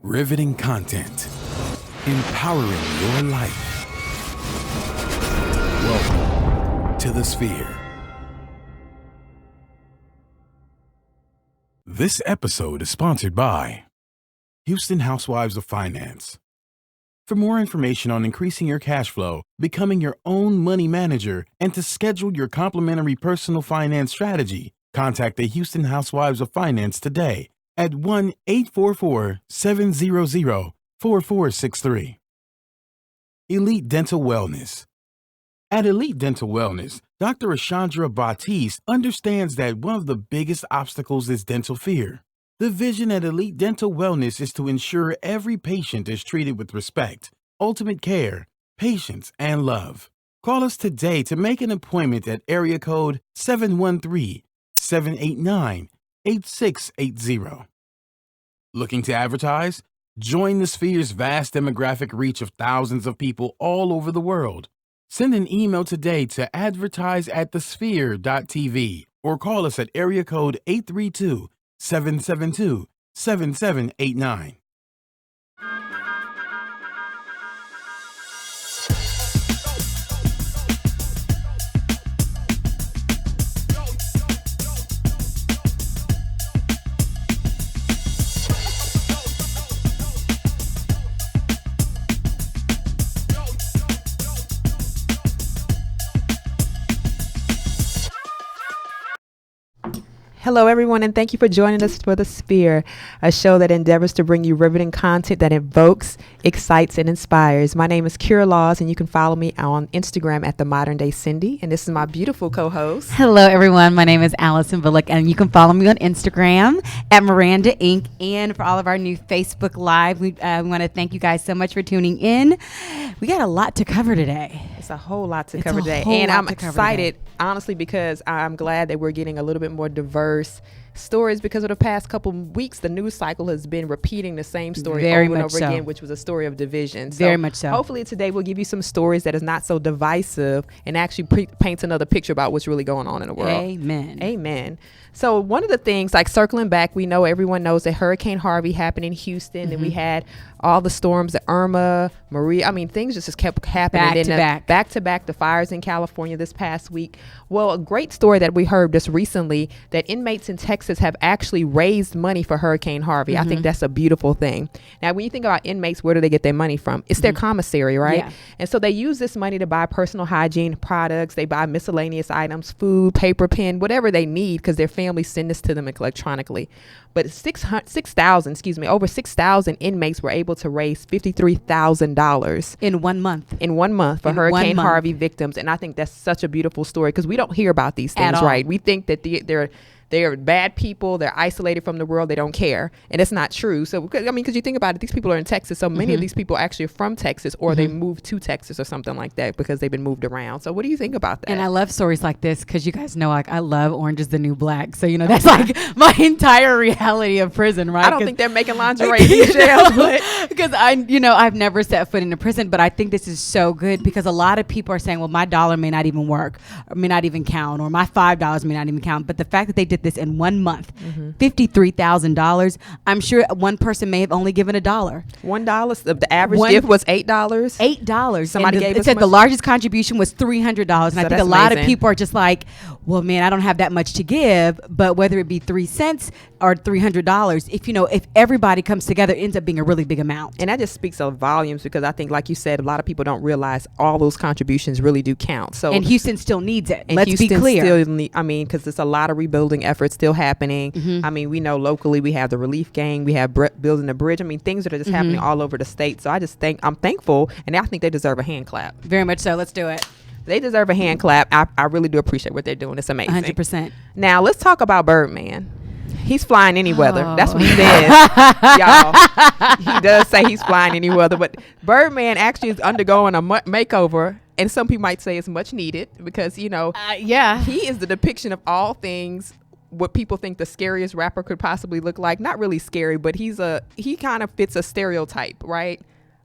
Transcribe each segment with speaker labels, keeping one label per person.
Speaker 1: Riveting content. Empowering your life. Welcome to the Sphere. This episode is sponsored by Houston Housewives of Finance. For more information on increasing your cash flow, becoming your own money manager, and to schedule your complimentary personal finance strategy, contact the Houston Housewives of Finance today at 1-844-700-4463. Elite Dental Wellness. At Elite Dental Wellness, Dr. Ashandra Batiste understands that one of the biggest obstacles is dental fear. The vision at Elite Dental Wellness is to ensure every patient is treated with respect, ultimate care, patience, and love. Call us today to make an appointment at area code 713-789-8680. Looking to advertise? Join the Sphere's vast demographic reach of thousands of people all over the world. Send an email today to advertise@thesphere.tv or call us at area code 832-772-7789.
Speaker 2: Hello, everyone, and thank you for joining us for The Sphere, a show that endeavors to bring you riveting content that evokes, excites, and inspires. My name is Kira Laws, and you can follow me on Instagram at The Modern Day Cindy, and this is my beautiful co-host.
Speaker 3: Hello, everyone. My name is Allison Bullock, and you can follow me on Instagram at Miranda Inc. And for all of our new Facebook Live, we want to thank you guys so much for tuning in. We got a lot to cover today.
Speaker 2: It's a whole lot to cover today, and I'm excited, honestly, because I'm glad that we're getting a little bit more diverse stories because of the past couple weeks. The news cycle has been repeating the same story over and over again, which was a story of division.
Speaker 3: Very much so.
Speaker 2: Hopefully today we'll give you some stories that is not so divisive and actually paints another picture about what's really going on in the world.
Speaker 3: Amen.
Speaker 2: Amen. So one of the things, like circling back, we know everyone knows that Hurricane Harvey happened in Houston, and we had all the storms, the Irma, Maria. I mean, things just kept happening. Back to back, the fires in California this past week. Well, a great story that we heard just recently, that inmates in Texas have actually raised money for Hurricane Harvey. I think that's a beautiful thing. Now, when you think about inmates, where do they get their money from? It's their commissary, right? Yeah. And so they use this money to buy personal hygiene products. They buy miscellaneous items, food, paper, pen, whatever they need, because their families send this to them electronically. But over 6,000 inmates were able to raise $53,000
Speaker 3: in 1 month.
Speaker 2: For Hurricane Harvey victims. And I think that's such a beautiful story, because we don't hear about these things, right? We think that they're bad people. They're isolated from the world. They don't care. And it's not true. So, because you think about it, these people are in Texas. So many of these people actually are from Texas, or they moved to Texas or something like that because they've been moved around. So what do you think about that?
Speaker 3: And I love stories like this because you guys know, like, I love Orange is the New Black. So, that's like my entire reality of prison, right?
Speaker 2: I don't think they're making lingerie in jail.
Speaker 3: Because I've never set foot in a prison, but I think this is so good because a lot of people are saying, well, my dollar may not even work, or may not even count, or my $5 may not even count. But the fact that they did this in 1 month, $53,000. I'm sure one person may have only given $1.
Speaker 2: $1. The average gift was $8.
Speaker 3: $8.
Speaker 2: Somebody gave us.
Speaker 3: It said the largest contribution was $300, and I think a lot of people are just like, well, man, I don't have that much to give. But whether it be 3 cents or $300, if everybody comes together, it ends up being a really big amount.
Speaker 2: And that just speaks of volumes, because I think, like you said, a lot of people don't realize all those contributions really do count. So,
Speaker 3: and Houston still needs it.
Speaker 2: Let's be clear. Because there's a lot of rebuilding efforts still happening. We know locally we have the relief gang, we have building a bridge. Things that are just happening all over the state. So I'm thankful, and I think they deserve a hand clap.
Speaker 3: Very much so. Let's do it.
Speaker 2: They deserve a hand clap. I really do appreciate what they're doing. It's amazing.
Speaker 3: 100%.
Speaker 2: Now let's talk about Birdman. He's flying any weather. That's what he says. Y'all, he does say he's flying any weather, but Birdman actually is undergoing a makeover, and some people might say it's much needed because, he is the depiction of all things what people think the scariest rapper could possibly look like. Not really scary, but he kind of fits a stereotype, right,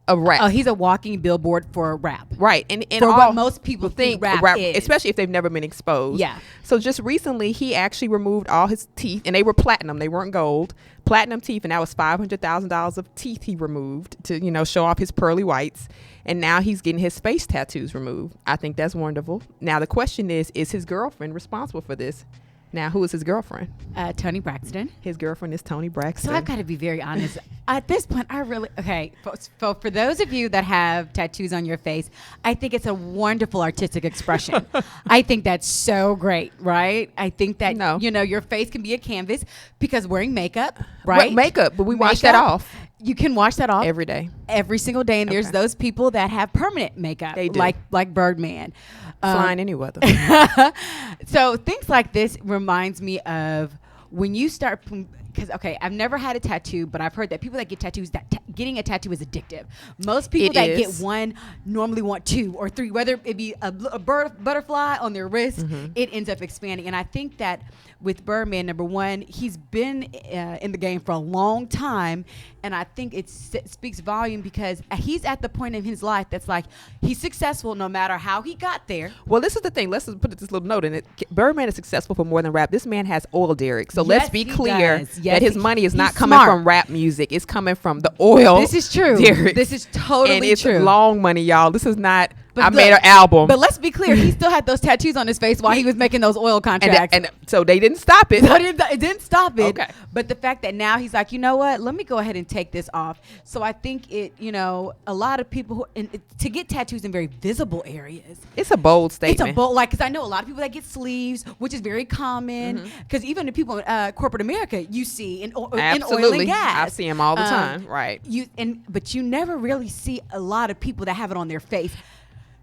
Speaker 2: of rap.
Speaker 3: Oh, he's a walking billboard for rap.
Speaker 2: Right. And
Speaker 3: for what most people think rap is.
Speaker 2: Especially if they've never been exposed.
Speaker 3: Yeah.
Speaker 2: So just recently, he actually removed all his teeth, and they were platinum. They weren't gold. Platinum teeth, and that was $500,000 of teeth he removed to, show off his pearly whites. And now he's getting his face tattoos removed. I think that's wonderful. Now, the question is his girlfriend responsible for this? Now, who is his girlfriend?
Speaker 3: Toni Braxton.
Speaker 2: His girlfriend is Toni Braxton.
Speaker 3: So I've got to be very honest. At this point, for those of you that have tattoos on your face, I think it's a wonderful artistic expression. I think that's so great, right? I think that, your face can be a canvas because wearing makeup, right?
Speaker 2: Makeup, but we wash that off.
Speaker 3: You can wash that off.
Speaker 2: Every day.
Speaker 3: Every single day. And there's those people that have permanent makeup.
Speaker 2: They do.
Speaker 3: Like Birdman.
Speaker 2: Flying any weather.
Speaker 3: So things like this reminds me of when you start, because I've never had a tattoo, but I've heard that people that get tattoos, getting a tattoo is addictive. Most people get one normally want 2 or 3, whether it be a butterfly on their wrist, it ends up expanding. And I think that with Birdman, number one, he's been in the game for a long time, and I think it speaks volume because he's at the point in his life that's like he's successful no matter how he got there.
Speaker 2: Well, this is the thing. Let's put this little note in it. Birdman is successful for more than rap. This man has oil derricks. So let's be clear that his money is not coming from rap music. It's coming from the oil.
Speaker 3: This is true.
Speaker 2: Derricks.
Speaker 3: This is totally
Speaker 2: and it's
Speaker 3: true.
Speaker 2: Long money, y'all. This is not. I made an album.
Speaker 3: But let's be clear. He still had those tattoos on his face while he was making those oil contracts.
Speaker 2: And so they didn't stop it.
Speaker 3: So it didn't stop it.
Speaker 2: Okay.
Speaker 3: But the fact that now he's like, you know what? Let me go ahead and take this off. So I think a lot of people to get tattoos in very visible areres.
Speaker 2: It's a bold statement.
Speaker 3: It's a bold, because I know a lot of people that get sleeves, which is very common. Because even the people in corporate America, you see in oil and gas.
Speaker 2: I see them all the time. Right.
Speaker 3: But you never really see a lot of people that have it on their face.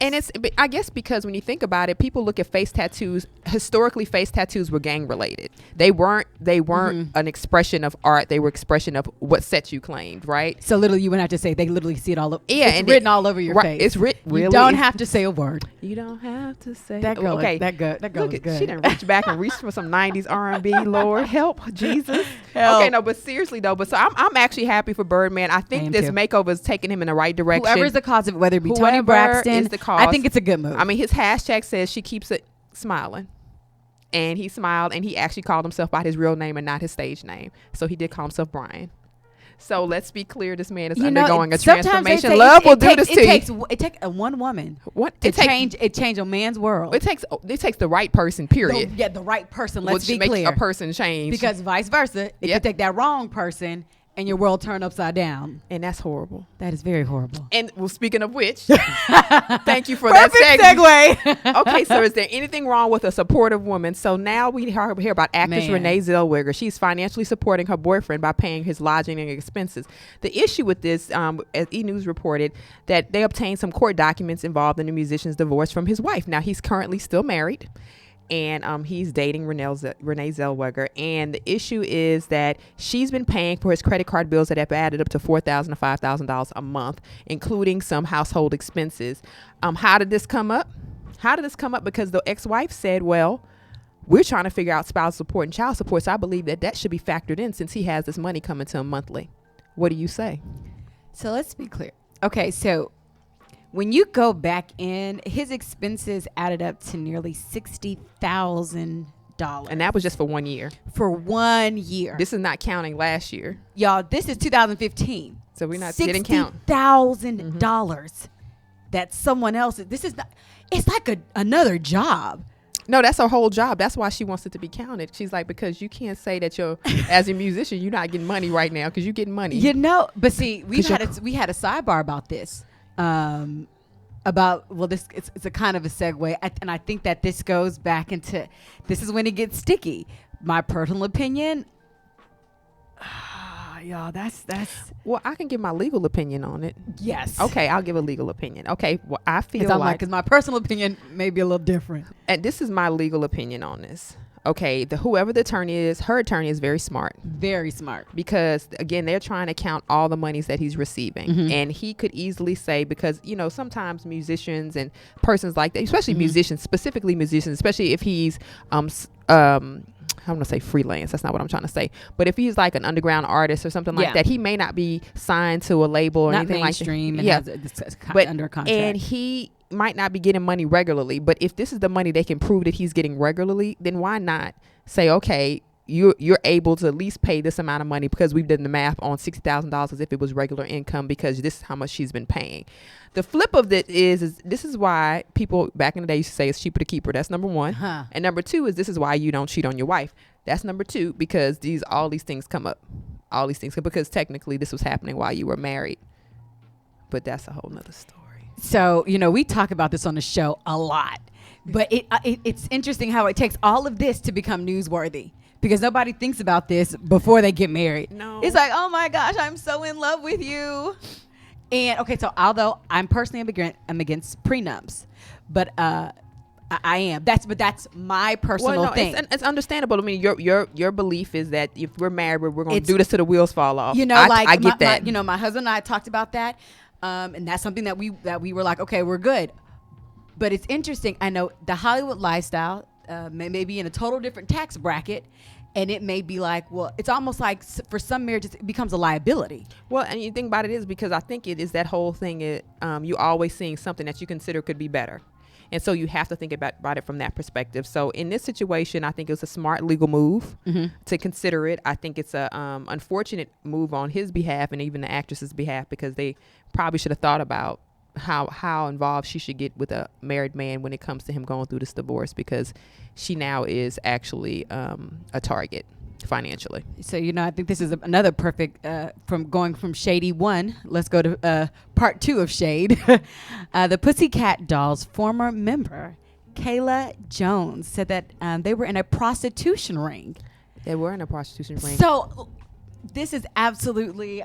Speaker 2: And I guess because when you think about it, people look at face tattoos. Historically, face tattoos were gang related. They weren't an expression of art. They were expression of what set you claimed, right?
Speaker 3: So literally, you wouldn't have to say. They literally see it all over.
Speaker 2: Yeah,
Speaker 3: it's written all over your face.
Speaker 2: It's written. Really,
Speaker 3: you don't have to say a word.
Speaker 2: You don't have to say.
Speaker 3: That girl. Okay, that girl is good.
Speaker 2: She didn't reach back and reach for some '90s R&B. Lord help, Jesus.
Speaker 3: Help.
Speaker 2: Okay, no, but seriously though, so I'm actually happy for Birdman. I think this makeover is taking him in the right direction.
Speaker 3: Whoever's the cause of it, whether it be Toni Braxton,
Speaker 2: is the cause.
Speaker 3: I think it's a good move.
Speaker 2: I mean, his hashtag says she keeps it smiling. And he smiled, and he actually called himself by his real name and not his stage name. So he did call himself Brian. So let's be clear, this man is undergoing a transformation. Love will do this to you.
Speaker 3: It takes one woman
Speaker 2: to
Speaker 3: change a man's world.
Speaker 2: It takes the right person, period.
Speaker 3: The right person. Let's be
Speaker 2: clear.
Speaker 3: Make
Speaker 2: a person change.
Speaker 3: Because vice versa, if you take that wrong person and your world turned upside down.
Speaker 2: And that's horrible.
Speaker 3: That is very horrible.
Speaker 2: And well, speaking of which, thank you for that
Speaker 3: segue.
Speaker 2: Okay, so is there anything wrong with a supportive woman? So now we hear about actress Renee Zellweger. She's financially supporting her boyfriend by paying his lodging and expenses. The issue with this, as E! News reported, that they obtained some court documents involved in the musician's divorce from his wife. Now, he's currently still married. And he's dating Renee Zellweger. And the issue is that she's been paying for his credit card bills that have added up to $4,000 to $5,000 a month, including some household expenses. How did this come up? Because the ex-wife said, well, we're trying to figure out spousal support and child support. So I believe that should be factored in since he has this money coming to him monthly. What do you say?
Speaker 3: So let's be clear. Okay, so when you go back in, his expenses added up to nearly $60,000.
Speaker 2: And that was just for 1 year.
Speaker 3: For 1 year.
Speaker 2: This is not counting last year.
Speaker 3: Y'all, this is 2015.
Speaker 2: So we're not getting count.
Speaker 3: $60,000 that someone else, this is not, it's like another job.
Speaker 2: No, that's her whole job. That's why she wants it to be counted. She's like, because you can't say that as a musician, you're not getting money right now because you're getting money.
Speaker 3: But see, we had a sidebar about this. It's a kind of a segue, and I think that this goes back into, this is when it gets sticky. My personal opinion, y'all, that's.
Speaker 2: Well, I can give my legal opinion on it.
Speaker 3: Yes.
Speaker 2: Okay, I'll give a legal opinion. Okay, well, I feel
Speaker 3: because my personal opinion may be a little different.
Speaker 2: And this is my legal opinion on this. Okay, whoever the attorney is, her attorney is very smart.
Speaker 3: Very smart.
Speaker 2: Because, again, they're trying to count all the monies that he's receiving. And he could easily say, because, sometimes musicians and persons like that, especially musicians, specifically musicians, especially if he's I'm gonna say freelance. That's not what I'm trying to say. But if he's like an underground artist or something like that, he may not be signed to a label or anything like that.
Speaker 3: Yeah, but under contract.
Speaker 2: And he might not be getting money regularly. But if this is the money they can prove that he's getting regularly, then why not say, okay, you're able to at least pay this amount of money because we've done the math on $60,000 as if it was regular income because this is how much she's been paying. The flip of it is this is why people back in the day used to say it's cheaper to keep her. That's number one. And number two is this is why you don't cheat on your wife. That's number two, because all these things come up. All these things, because technically this was happening while you were married. But that's a whole nother story.
Speaker 3: So, we talk about this on the show a lot. But it's interesting how it takes all of this to become newsworthy. Because nobody thinks about this before they get married.
Speaker 2: No.
Speaker 3: It's like, oh my gosh, I'm so in love with you. And okay, so although I'm personally I'm against prenups, but I am. That's my personal thing.
Speaker 2: It's understandable. I mean, your belief is that if we're married, we're going to do this till the wheels fall off.
Speaker 3: I
Speaker 2: get that.
Speaker 3: My husband and I talked about that, and that's something that we were like, okay, we're good. But it's interesting. I know the Hollywood lifestyle may be in a total different tax bracket. And it may be like, well, it's almost like for some marriages, it becomes a liability.
Speaker 2: Well, and you think about it is because I think it is that whole thing. You always seeing something that you consider could be better. And so you have to think about it from that perspective. So in this situation, I think it was a smart legal move to consider it. I think it's a unfortunate move on his behalf and even the actress's behalf because they probably should have thought about how involved she should get with a married man when it comes to him going through this divorce, because she now is actually a target financially.
Speaker 3: So, I think this is another perfect from going from Shady 1. Let's go to part 2 of Shade. The Pussycat Dolls former member, Kayla Jones, said that they were in a prostitution ring.
Speaker 2: They were in a prostitution ring.
Speaker 3: So this is absolutely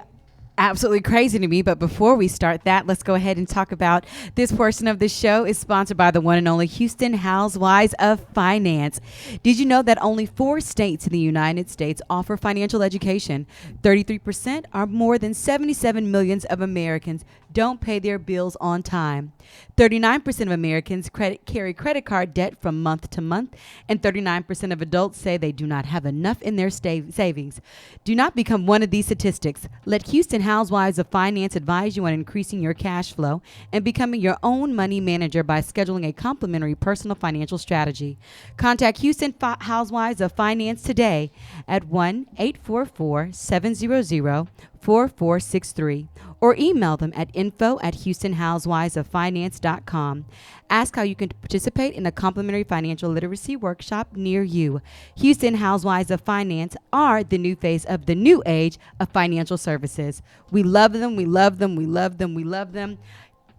Speaker 3: crazy to me. But before we start that, let's go ahead and talk about this portion of the show is sponsored by the one and only Houston Housewives of Finance. Did you know that only 4 states in the United States offer financial education? 33% or more than 77 million of Americans don't pay their bills on time. 39% of Americans carry credit card debt from month to month, and 39% of adults say they do not have enough in their savings. Do not become one of these statistics. Let Houston Housewives of Finance advise you on increasing your cash flow and becoming your own money manager by scheduling a complimentary personal financial strategy. Contact Houston Housewives of Finance today at 1-844-700-4463 or email them at info@houstonhousewivesoffinance.com. Ask how you can participate in a complimentary financial literacy workshop near you. Houston Housewives of Finance are the new face of the new age of financial services. We love them. We love them. We love them. We love them.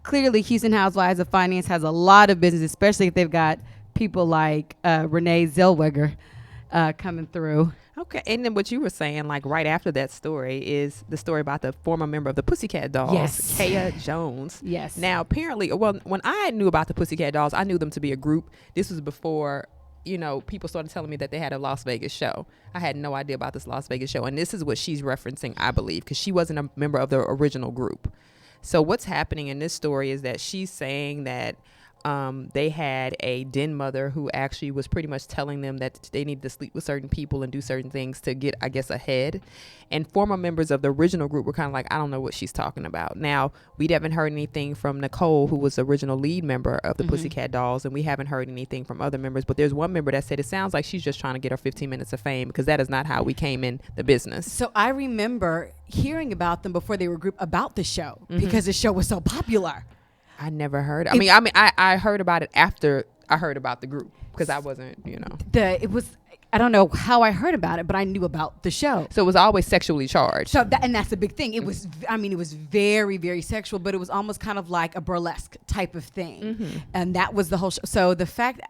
Speaker 3: Clearly, Houston Housewives of Finance has a lot of business, especially if they've got people like Renee Zellweger coming through.
Speaker 2: Okay, and then what you were saying, like right after that story, is the story about the former member of the Pussycat Dolls,
Speaker 3: yes.
Speaker 2: Kaya Jones.
Speaker 3: Yes.
Speaker 2: Now, apparently, well, when I knew about the Pussycat Dolls, I knew them to be a group. This was before, people started telling me that they had a Las Vegas show. I had no idea about this Las Vegas show, and this is what she's referencing, I believe, because she wasn't a member of the original group. So what's happening in this story is that she's saying that they had a den mother who actually was pretty much telling them that they needed to sleep with certain people and do certain things to get, I guess, ahead. And former members of the original group were kind of like, I don't know what she's talking about. Now, we haven't heard anything from Nicole, who was the original lead member of the Pussycat Dolls, and we haven't heard anything from other members. But there's one member that said it sounds like she's just trying to get her 15 minutes of fame, because that is not how we came in the business.
Speaker 3: So I remember hearing about them before they were a group about the show, because the show was so popular.
Speaker 2: I never heard. I heard about it after I heard about the group, because I wasn't,
Speaker 3: I don't know how I heard about it, but I knew about the show.
Speaker 2: So it was always sexually charged.
Speaker 3: So that's the big thing. It was, it was very, very sexual, but it was almost kind of like a burlesque type of thing. And that was the whole show. So the fact,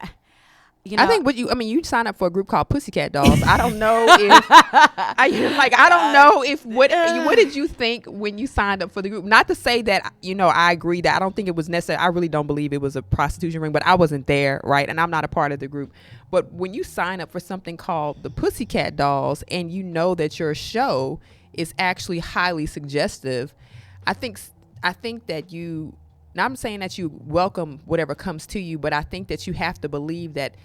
Speaker 2: I think you signed up for a group called Pussycat Dolls. I don't know if, what did you think when you signed up for the group? Not to say that, I agree that I don't think it was necessary. I really don't believe it was a prostitution ring, but I wasn't there, right? And I'm not a part of the group. But when you sign up for something called the Pussycat Dolls and you know that your show is actually highly suggestive, I think that now I'm saying that you welcome whatever comes to you, but I think that you have to believe that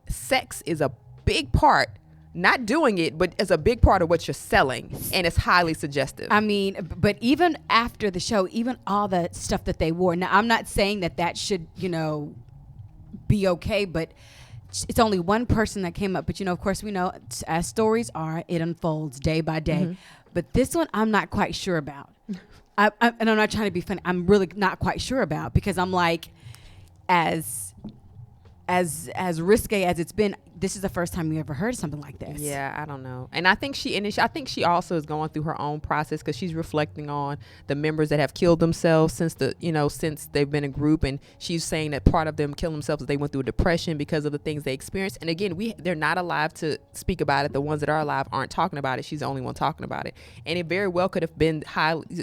Speaker 2: sex is a big part not doing it, but as a big part of what you're selling, and it's highly suggestive.
Speaker 3: I mean, but even after the show, even all the stuff that they wore. Now, I'm not saying that should, be okay, but it's only one person that came up. But, of course, we know as stories are, it unfolds day by day. But this one, I'm not quite sure about. And I'm not trying to be funny. I'm really not quite sure about, because I'm like, as risque as it's been, this is the first time you ever heard of something like this.
Speaker 2: Yeah, I don't know. And I think she also is going through her own process, because she's reflecting on the members that have killed themselves since they've been a group, and she's saying that part of them killed themselves, that they went through a depression because of the things they experienced. And again, they're not alive to speak about it. The ones that are alive aren't talking about it. She's the only one talking about it. And it very well could have been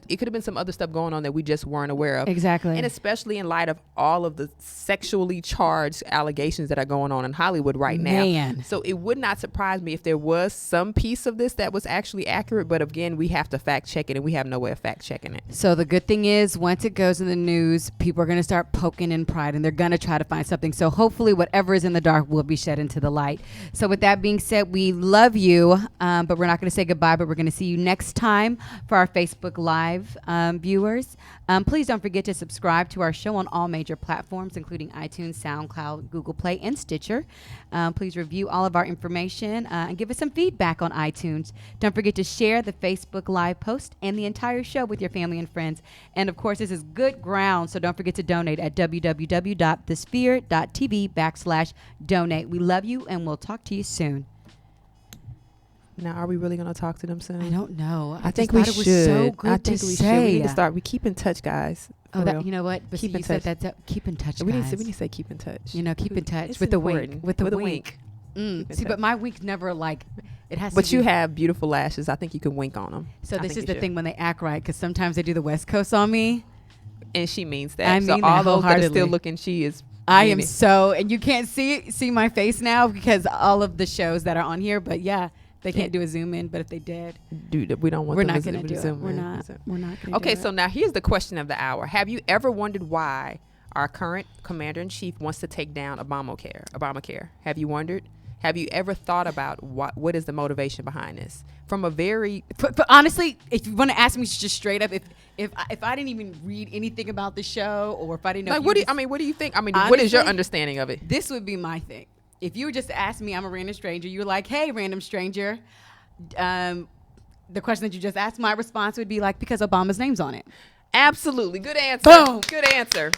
Speaker 2: it could have been some other stuff going on that we just weren't aware of.
Speaker 3: Exactly.
Speaker 2: And especially in light of all of the sexually charged allegations that are going on in Hollywood right now. So it would not surprise me if there was some piece of this that was actually accurate. But again, we have to fact check it, and we have no way of fact checking it.
Speaker 3: So the good thing is, once it goes in the news, people are going to start poking in pride, and they're going to try to find something. So hopefully whatever is in the dark will be shed into the light. So with that being said, we love you, but we're not going to say goodbye, but we're going to see you next time for our Facebook Live viewers. Please don't forget to subscribe to our show on all major platforms, including iTunes, SoundCloud, Google Play, and Stitcher. Please review all of our information and give us some feedback on iTunes. Don't forget to share the Facebook Live post and the entire show with your family and friends. And of course, this is good ground, so don't forget to donate at www.thesphere.tv/donate. We love you, and we'll talk to you soon.
Speaker 2: Now, are we really going to talk to them soon?
Speaker 3: I don't know.
Speaker 2: I think we should.
Speaker 3: So good
Speaker 2: I think we should. We need to start. We keep in touch, guys.
Speaker 3: You know what? But
Speaker 2: keep in
Speaker 3: touch. Keep in touch, guys.
Speaker 2: We need to say keep in touch.
Speaker 3: Keep in touch
Speaker 2: it's
Speaker 3: with the
Speaker 2: important.
Speaker 3: wink. With the wink.
Speaker 2: See,
Speaker 3: but my wink never it has.
Speaker 2: But you have beautiful lashes. I think you can wink on them.
Speaker 3: So this is the thing when they act right, because sometimes they do the West Coast on me,
Speaker 2: and she means that.
Speaker 3: I mean
Speaker 2: so all those that are still looking, she is.
Speaker 3: I am so, and you can't see my face now because all of the shows that are on here. But yeah. They can't do a zoom in, but if they did,
Speaker 2: dude, we don't want.
Speaker 3: We're not going to do it.
Speaker 2: We're
Speaker 3: not going to.
Speaker 2: Okay, so now here's the question of the hour: have you ever wondered why our current commander-in-chief wants to take down Obamacare? Have you wondered? Have you ever thought about what is the motivation behind this? From a very
Speaker 3: honestly, if you want to ask me just straight up, if I didn't even read anything about the show, or if I didn't know,
Speaker 2: what do you think? I mean, honestly, what is your understanding of it?
Speaker 3: This would be my thing. If you were just to ask me, I'm a random stranger, you're like, hey, random stranger, the question that you just asked, my response would be like, because Obama's name's on it.
Speaker 2: Absolutely. Good answer.
Speaker 3: Boom.
Speaker 2: Good answer.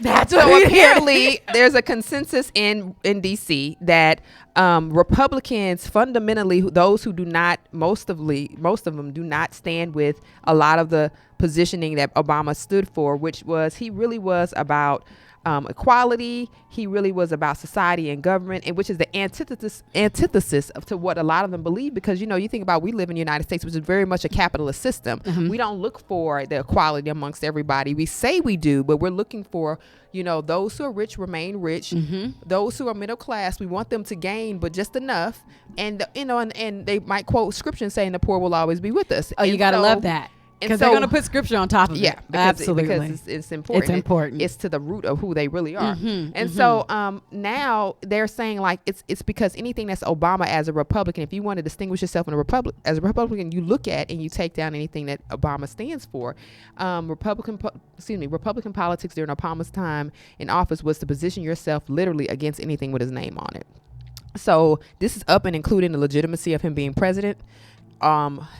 Speaker 3: That's
Speaker 2: so apparently there's a consensus in D.C. that Republicans fundamentally, those who do not, most of them do not stand with a lot of the positioning that Obama stood for, which was he really was about equality. He really was about society and government, and which is the antithesis to what a lot of them believe, because you think about, we live in the United States, which is very much a capitalist system. We don't look for the equality amongst everybody. We say we do, but we're looking for those who are rich remain rich. Those who are middle class, we want them to gain, but just enough. And and they might quote scripture saying the poor will always be with us.
Speaker 3: Oh, you gotta love that. Because they're going to put scripture on top of it. Absolutely.
Speaker 2: Because it's important.
Speaker 3: It's important.
Speaker 2: It's to the root of who they really are. So now they're saying like it's because anything that's Obama as a Republican, if you want to distinguish yourself in as a Republican, you look at and you take down anything that Obama stands for. Republican politics during Obama's time in office was to position yourself literally against anything with his name on it. So this is up and including the legitimacy of him being president.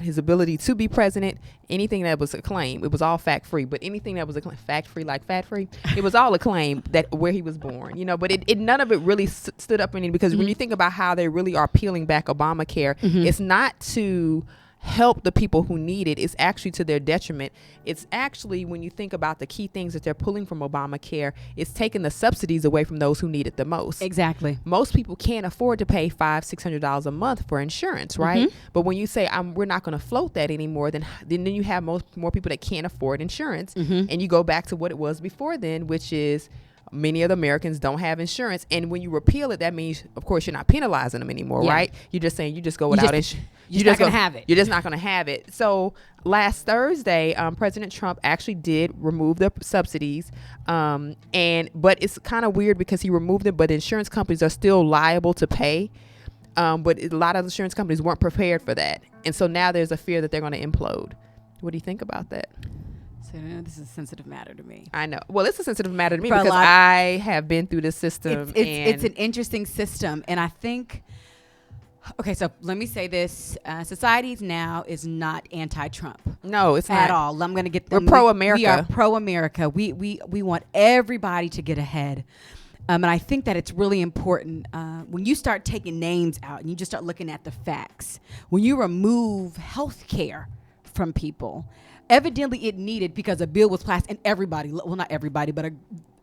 Speaker 2: His ability to be president, anything that was a claim, it was all fact free, but anything that was a fact free, like fat free, it was all a claim that where he was born, but it none of it really stood up in it, because when you think about how they really are peeling back Obamacare, it's not to help the people who need it. It's actually to their detriment. It's actually, when you think about the key things that they're pulling from Obamacare, it's taking the subsidies away from those who need it the most.
Speaker 3: Exactly.
Speaker 2: Most people can't afford to pay $500-$600 a month for insurance, right? But when you say we're not going to float that anymore, then you have more people that can't afford insurance, and you go back to what it was before then, which is many of the Americans don't have insurance. And when you repeal it, that means, of course, you're not penalizing them anymore, right? You're just saying you just go without insurance.
Speaker 3: You're just not going to have it.
Speaker 2: You're just not going to have it. So last Thursday, President Trump actually did remove the subsidies. But it's kind of weird because he removed it, but insurance companies are still liable to pay But a lot of insurance companies weren't prepared for that. And so now there's a fear that they're going to implode. What do you think about that?
Speaker 3: So this is a sensitive matter to me.
Speaker 2: I know. Well, it's a sensitive matter to me because I have been through this system.
Speaker 3: It's an interesting system. And I think, okay, so let me say this. Society now is not anti-Trump.
Speaker 2: No, it's not.
Speaker 3: At all. I'm going to get them.
Speaker 2: We're pro-America.
Speaker 3: We are pro-America. We want everybody to get ahead. And I think that it's really important when you start taking names out and you just start looking at the facts. When you remove health care from people, evidently it needed because a bill was passed and everybody, well, not everybody, but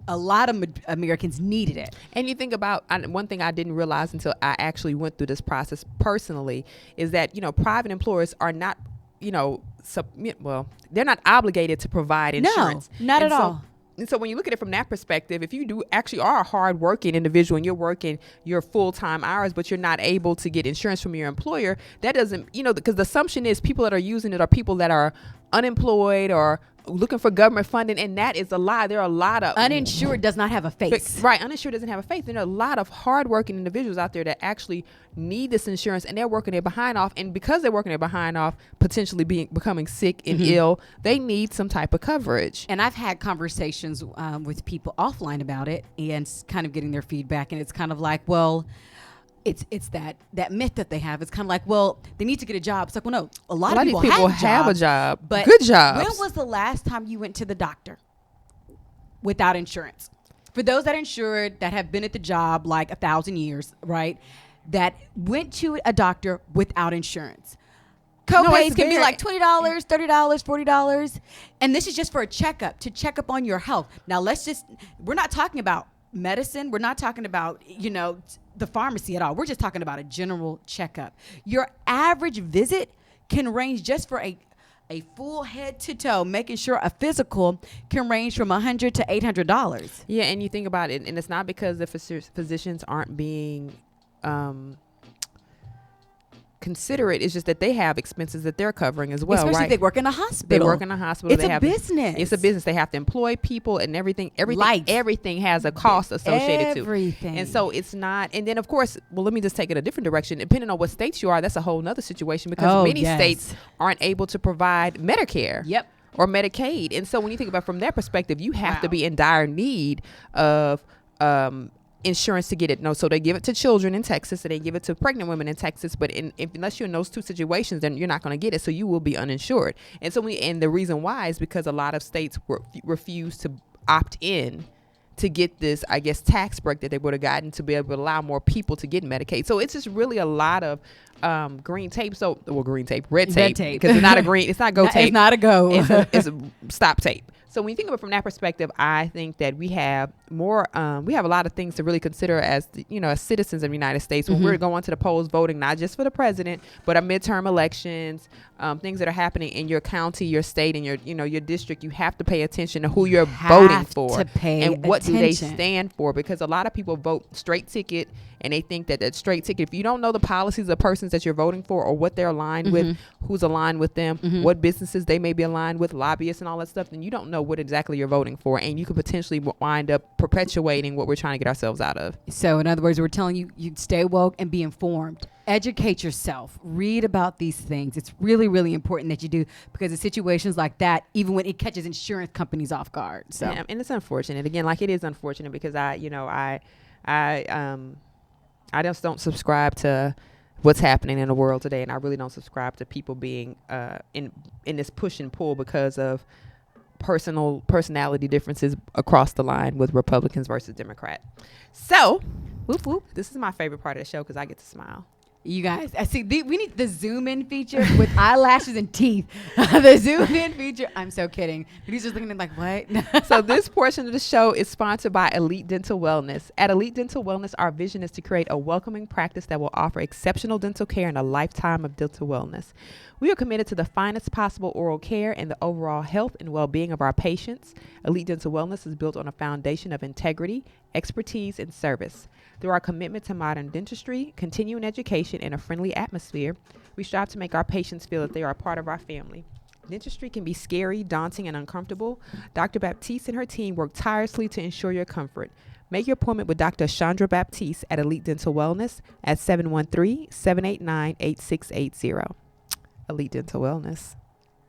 Speaker 3: a lot of Americans needed it.
Speaker 2: And you think about one thing I didn't realize until I actually went through this process personally is that, private employers are not, they're not obligated to provide insurance.
Speaker 3: No, not at all.
Speaker 2: And so when you look at it from that perspective, if you do actually are a hard-working individual and you're working your full-time hours, but you're not able to get insurance from your employer, that doesn't, because the assumption is people that are using it are people that are unemployed or looking for government funding, and that is a lie. There are a lot of
Speaker 3: uninsured does not have a face.
Speaker 2: Right, uninsured doesn't have a face. There are a lot of hardworking individuals out there that actually need this insurance, and they're working their behind off. And because they're working their behind off, potentially becoming sick and ill, they need some type of coverage.
Speaker 3: And I've had conversations with people offline about it, and kind of getting their feedback. And it's kind of like, well, it's that myth that they have. It's kind of like, well, they need to get a job. It's like, well, no, a lot of people have a job,
Speaker 2: but good jobs.
Speaker 3: When was the last time you went to the doctor without insurance? For those that are insured, that have been at the job like 1,000 years, right? That went to a doctor without insurance. Co-pays can be like $20, $30, $40. And this is just for a checkup, to check up on your health. Now, we're not talking about medicine. We're not talking about, the pharmacy at all. We're just talking about a general checkup. Your average visit can range just for a full head to toe, making sure a physical can range from $100 to $800.
Speaker 2: Yeah, and you think about it, and it's not because the physicians aren't being considerate. It's just that they have expenses that they're covering as well.
Speaker 3: Especially
Speaker 2: right?
Speaker 3: if they work in a hospital.
Speaker 2: They work in a hospital.
Speaker 3: It's a business.
Speaker 2: It's a business. They have to employ people and everything.
Speaker 3: Lights.
Speaker 2: Everything has a cost associated to
Speaker 3: it.
Speaker 2: And so it's not. And then of course, well, let me just take it a different direction. Depending on what states you are, that's a whole nother situation because many states aren't able to provide Medicare.
Speaker 3: Yep.
Speaker 2: Or Medicaid. And so when you think about from that perspective, you have to be in dire need of insurance to get it. No, so they give it to children in Texas and they give it to pregnant women in Texas, but unless you're in those two situations, then you're not going to get it, so you will be uninsured. And so and the reason why is because a lot of states refuse to opt in to get this, I guess, tax break that they would have gotten to be able to allow more people to get Medicaid. So it's just really a lot of red tape because it's not a green, it's not go tape.
Speaker 3: It's not a go.
Speaker 2: It's a stop tape. So when you think of it from that perspective, I think that we have more, we have a lot of things to really consider as, as citizens of the United States when we're going to the polls voting, not just for the president, but our midterm elections, things that are happening in your county, your state, and your district. You have to pay attention to who you're voting for and what do they stand for, because a lot of people vote straight ticket and they think that straight ticket, if you don't know the policies of the persons that you're voting for or what they're aligned with, who's aligned with them, what businesses they may be aligned with, lobbyists and all that stuff, then you don't know what exactly you're voting for, and you could potentially wind up perpetuating what we're trying to get ourselves out of.
Speaker 3: So in other words, we're telling you stay woke and be informed. Educate yourself. Read about these things. It's really, really important that you do, because in situations like that, even when it catches insurance companies off guard. So
Speaker 2: and it's unfortunate. Again, like it is unfortunate because I just don't subscribe to what's happening in the world today, and I really don't subscribe to people being in this push and pull because of personality differences across the line with Republicans versus Democrat. So, whoop whoop, this is my favorite part of the show because I get to smile.
Speaker 3: You guys, I see. We need the zoom in feature with eyelashes and teeth. The zoom in feature. I'm so kidding. He's just looking at like, what?
Speaker 2: So this portion of the show is sponsored by Elite Dental Wellness. At Elite Dental Wellness, our vision is to create a welcoming practice that will offer exceptional dental care and a lifetime of dental wellness. We are committed to the finest possible oral care and the overall health and well-being of our patients. Elite Dental Wellness is built on a foundation of integrity, expertise, and service. Through our commitment to modern dentistry, continuing education, and a friendly atmosphere, we strive to make our patients feel that they are a part of our family. Dentistry can be scary, daunting, and uncomfortable. Dr. Baptiste and her team work tirelessly to ensure your comfort. Make your appointment with Dr. Chandra Baptiste at Elite Dental Wellness at 713-789-8680. Elite Dental Wellness.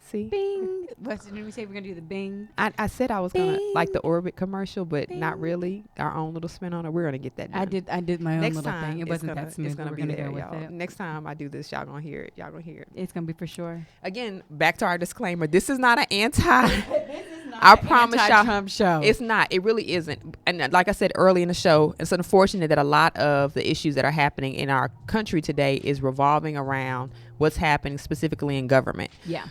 Speaker 2: See?
Speaker 3: Bing. What did we say? We're going to do the bing.
Speaker 2: I said I was going to like the Orbit commercial, but
Speaker 3: Bing.
Speaker 2: Not really. Our own little spin on it. We're going to get that done.
Speaker 3: I did my own
Speaker 2: Next
Speaker 3: little
Speaker 2: time,
Speaker 3: thing. It wasn't that smooth.
Speaker 2: It's going to be there,
Speaker 3: go with
Speaker 2: y'all.
Speaker 3: it.
Speaker 2: Next time I do this, y'all going to hear it. Y'all going to hear it.
Speaker 3: It's going to be for sure.
Speaker 2: Again, back to our disclaimer. This is not an anti.
Speaker 3: This is not
Speaker 2: I promise y'all,
Speaker 3: Trump show.
Speaker 2: It's not. It really isn't. And like I said early in the show, it's unfortunate that a lot of the issues that are happening in our country today is revolving around what's happening specifically in government.
Speaker 3: Yeah.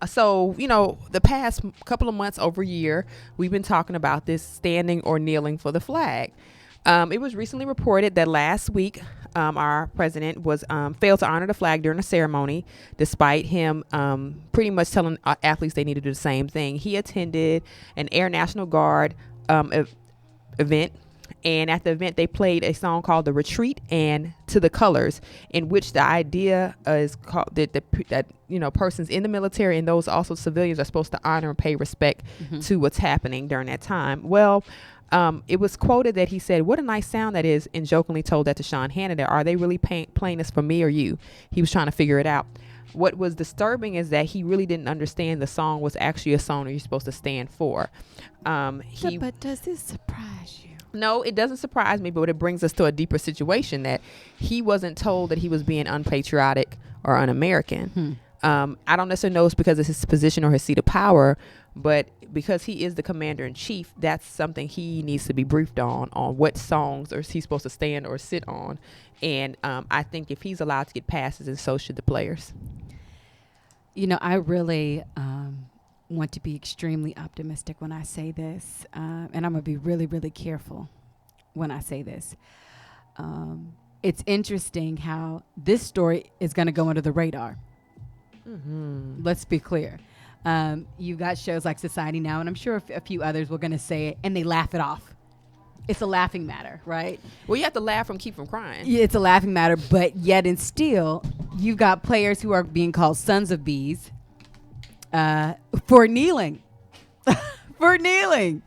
Speaker 2: So, the past couple of months, over a year, we've been talking about this standing or kneeling for the flag. It was recently reported that last week, our president was failed to honor the flag during the ceremony, despite him pretty much telling athletes they need to do the same thing. He attended an Air National Guard event. And at the event, they played a song called "The Retreat" and "To the Colors," in which the idea is called that persons in the military and those also civilians are supposed to honor and pay respect to what's happening during that time. Well, it was quoted that he said, "What a nice sound that is," and jokingly told that to Sean Hannity. Are they really playing this for me or you? He was trying to figure it out. What was disturbing is that he really didn't understand the song was actually a song that you're supposed to stand for.
Speaker 3: But does this surprise you?
Speaker 2: No, it doesn't surprise me, but it brings us to a deeper situation that he wasn't told that he was being unpatriotic or un-American. I don't necessarily know it's because of his position or his seat of power, but because he is the commander in chief, that's something he needs to be briefed on what songs are he supposed to stand or sit on. And I think if he's allowed to get passes, and so should the players.
Speaker 3: I really want to be extremely optimistic when I say this, and I'm going to be really, really careful when I say this. It's interesting how this story is going to go under the radar. Let's be clear. You've got shows like Society Now, and I'm sure a few others were going to say it, and they laugh it off. It's a laughing matter, right?
Speaker 2: Well, you have to laugh keep from crying.
Speaker 3: Yeah, it's a laughing matter, but yet and still, you've got players who are being called sons of bees for kneeling. For kneeling.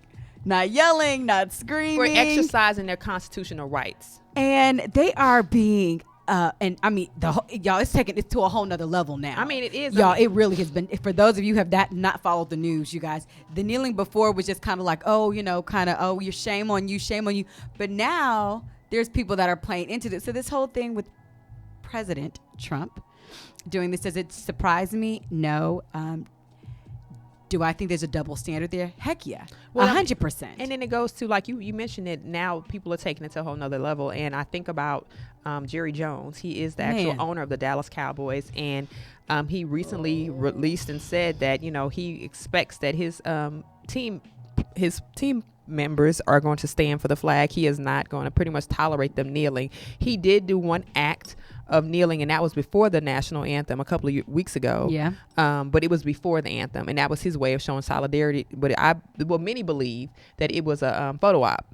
Speaker 3: Not yelling, not screaming.
Speaker 2: For exercising their constitutional rights.
Speaker 3: And they are being and I mean, y'all, it's taken it to a whole nother level now.
Speaker 2: I mean, it is.
Speaker 3: Y'all, it really has been. For those of you who have not followed the news, you guys, the kneeling before was just kind of like, you're shame on you. But now there's people that are playing into this. So this whole thing with President Trump doing this, does it surprise me? No. Do I think there's a double standard there? Heck yeah. 100%.
Speaker 2: And then it goes to, like you mentioned it, now people are taking it to a whole nother level. And I think about Jerry Jones. He is the actual owner of the Dallas Cowboys. And he recently released and said that, he expects that his team members are going to stand for the flag. He is not going to pretty much tolerate them kneeling. He did do one act of kneeling, and that was before the national anthem a couple of weeks ago.
Speaker 3: Yeah.
Speaker 2: But it was before the anthem, and that was his way of showing solidarity. But many believe that it was a photo op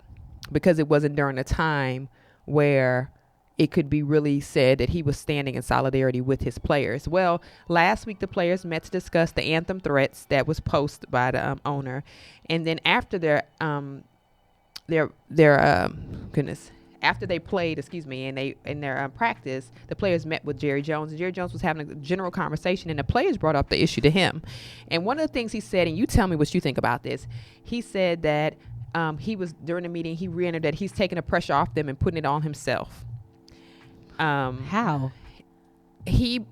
Speaker 2: because it wasn't during a time where it could be really said that he was standing in solidarity with his players. Well, last week the players met to discuss the anthem threats that was posted by the owner, and then after after they played, and in their practice, the players met with Jerry Jones, and Jerry Jones was having a general conversation, and the players brought up the issue to him. And one of the things he said, and you tell me what you think about this, he said that during the meeting, he re-entered that he's taking the pressure off them and putting it on himself.
Speaker 3: How?
Speaker 2: He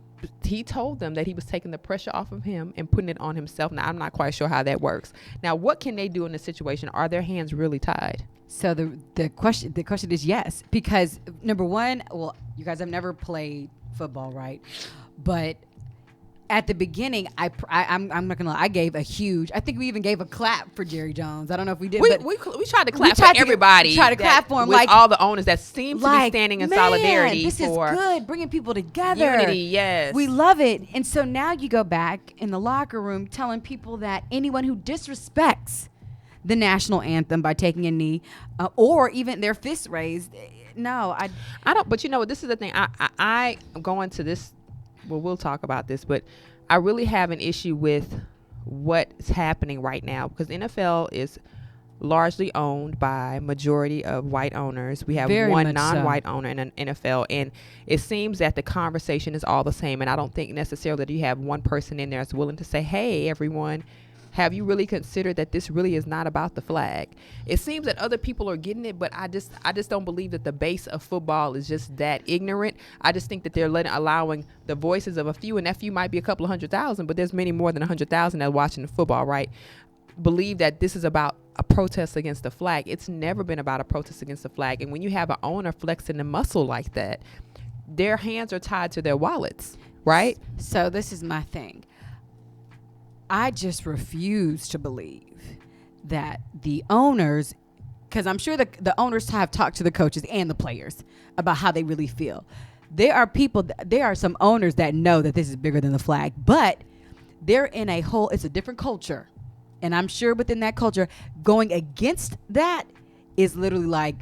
Speaker 2: told them that he was taking the pressure off of him and putting it on himself. Now, I'm not quite sure how that works. Now, what can they do in this situation? Are their hands really tied?
Speaker 3: So the question is yes, because number one, well, you guys have never played football, right? But at the beginning, I'm not gonna lie, I gave a huge. I think we even gave a clap for Jerry Jones. I don't know if we did.
Speaker 2: We tried to clap for everybody.
Speaker 3: Tried to clap for him,
Speaker 2: with
Speaker 3: like
Speaker 2: all the owners that seem to be standing in solidarity.
Speaker 3: This is good, bringing people together.
Speaker 2: Unity, yes,
Speaker 3: we love it. And so now you go back in the locker room telling people that anyone who disrespects the national anthem by taking a knee, or even their fists raised, no, I
Speaker 2: don't. But this is the thing. I go into this. Well, we'll talk about this, but I really have an issue with what's happening right now because the NFL is largely owned by majority of white owners. We have
Speaker 3: Very
Speaker 2: one
Speaker 3: much
Speaker 2: non-white owner in an NFL, and it seems that the conversation is all the same. And I don't think necessarily that you have one person in there that's willing to say, hey, everyone, have you really considered that this really is not about the flag? It seems that other people are getting it, but I just don't believe that the base of football is just that ignorant. I just think that they're allowing the voices of a few, and that few might be a couple of 100,000, but there's many more than 100,000 that are watching the football, right? Believe that this is about a protest against the flag. It's never been about a protest against the flag. And when you have an owner flexing the muscle like that, their hands are tied to their wallets, right?
Speaker 3: So this is my thing. I just refuse to believe that the owners, because I'm sure the owners have talked to the coaches and the players about how they really feel. There are some owners that know that this is bigger than the flag, but they're in it's a different culture. And I'm sure within that culture, going against that is literally like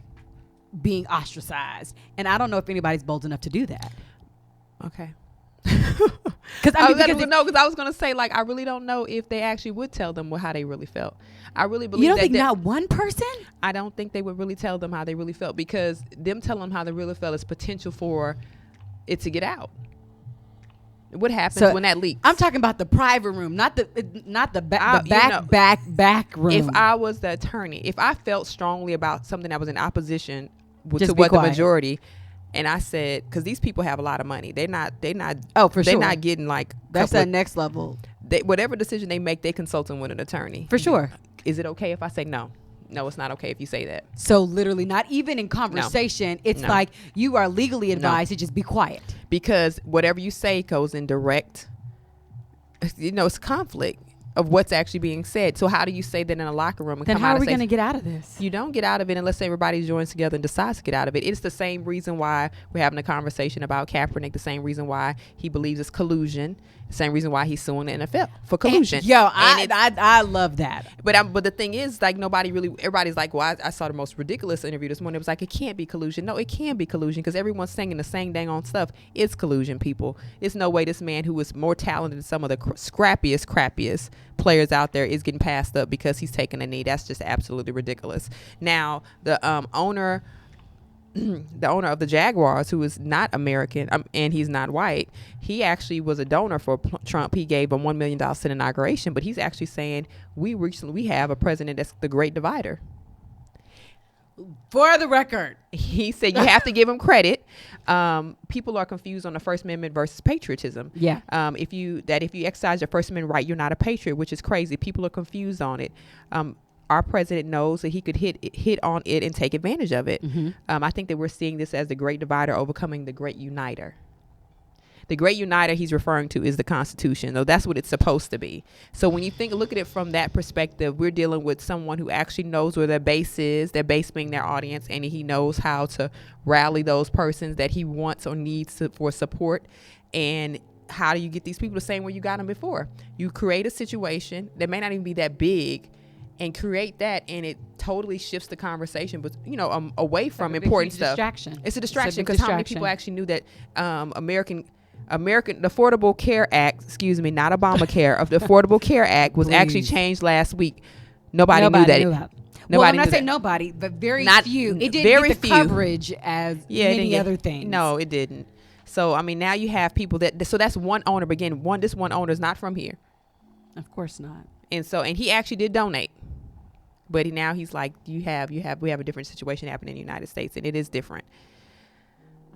Speaker 3: being ostracized. And I don't know if anybody's bold enough to do that.
Speaker 2: Okay.
Speaker 3: Because
Speaker 2: I was going to say, like, I really don't know if they actually would tell them how they really felt. I really believe
Speaker 3: you don't think not one person?
Speaker 2: I don't think they would really tell them how they really felt, because them telling them how they really felt is potential for it to get out. What happens when that leaks?
Speaker 3: I'm talking about the private room, not the back room.
Speaker 2: If I was the attorney, if I felt strongly about something that was in opposition
Speaker 3: Just
Speaker 2: to
Speaker 3: be
Speaker 2: what
Speaker 3: quiet.
Speaker 2: the majority, and I said, because these people have a lot of money, they're not.
Speaker 3: Oh, for
Speaker 2: they're
Speaker 3: sure.
Speaker 2: not getting like
Speaker 3: That's the next level.
Speaker 2: Whatever decision they make, they consulting with an attorney.
Speaker 3: For sure.
Speaker 2: Is it okay if I say no? No, it's not okay if you say that.
Speaker 3: So literally, not even in conversation, it's like you are legally advised to just be quiet.
Speaker 2: Because whatever you say goes in direct, it's conflict of what's actually being said. So how do you say that in a locker room? And
Speaker 3: then
Speaker 2: come
Speaker 3: how
Speaker 2: out
Speaker 3: are we
Speaker 2: and say,
Speaker 3: going to get out of this?
Speaker 2: You don't get out of it unless everybody joins together and decides to get out of it. It's the same reason why we're having a conversation about Kaepernick, the same reason why he believes it's collusion, the same reason why he's suing the NFL for collusion.
Speaker 3: I love that.
Speaker 2: But the thing is, like, everybody's like, well, I saw the most ridiculous interview this morning. It was like, it can't be collusion. No, it can be collusion, because everyone's saying the same dang on stuff. It's collusion, people. There's no way this man who is more talented than some of the crappiest players out there is getting passed up because he's taking a knee. That's just absolutely ridiculous. Now, the owner of the Jaguars, who is not American and he's not white, he actually was a donor for Trump. He gave him $1 million to inauguration, but he's actually saying we have a president that's the great divider.
Speaker 3: For the record,
Speaker 2: he said you have to give him credit. People are confused on the First Amendment versus patriotism.
Speaker 3: Yeah.
Speaker 2: If you exercise your First Amendment right, you're not a patriot, which is crazy. People are confused on it. Our president knows that he could hit on it and take advantage of it.
Speaker 3: Mm-hmm.
Speaker 2: I think that we're seeing this as the great divider overcoming the great uniter. The great uniter he's referring to is the Constitution, though that's what it's supposed to be. So when you look at it from that perspective, we're dealing with someone who actually knows where their base is, their base being their audience, and he knows how to rally those persons that he wants or needs for support. And how do you get these people the same way you got them before? You create a situation that may not even be that big, and create that, and it totally shifts the conversation, but away from important stuff.
Speaker 3: Distraction.
Speaker 2: It's a distraction, because how many people actually knew that American the Affordable Care Act, not Obamacare, of the Affordable Care Act was actually changed last week. Nobody knew that.
Speaker 3: Well, I'm not saying nobody, but very few. It didn't get the coverage as many other things.
Speaker 2: No, it didn't. So now you have people so that's one owner. But again, this one owner is not from here.
Speaker 3: Of course not.
Speaker 2: And he actually did donate. But now he's like, we have a different situation happening in the United States, and it is different.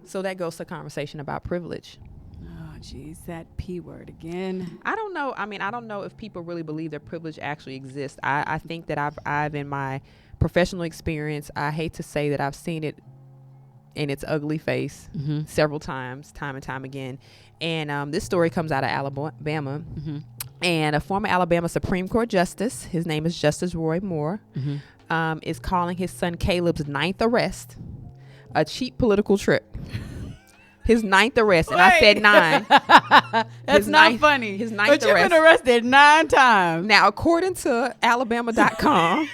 Speaker 2: So that goes to conversation about privilege.
Speaker 3: Oh, geez, that P word again.
Speaker 2: I don't know. I don't know if people really believe that privilege actually exists. I think that I've in my professional experience, I hate to say that I've seen it in its ugly face several times, time and time again. And this story comes out of Alabama. Mm-hmm. And a former Alabama Supreme Court justice, his name is Justice Roy Moore, is calling his son Caleb's 9th arrest a cheap political trip. His 9th arrest, and I said 9.
Speaker 3: That's not funny.
Speaker 2: His 9th
Speaker 3: but you've
Speaker 2: arrest.
Speaker 3: been arrested 9 times.
Speaker 2: Now, according to Alabama.com,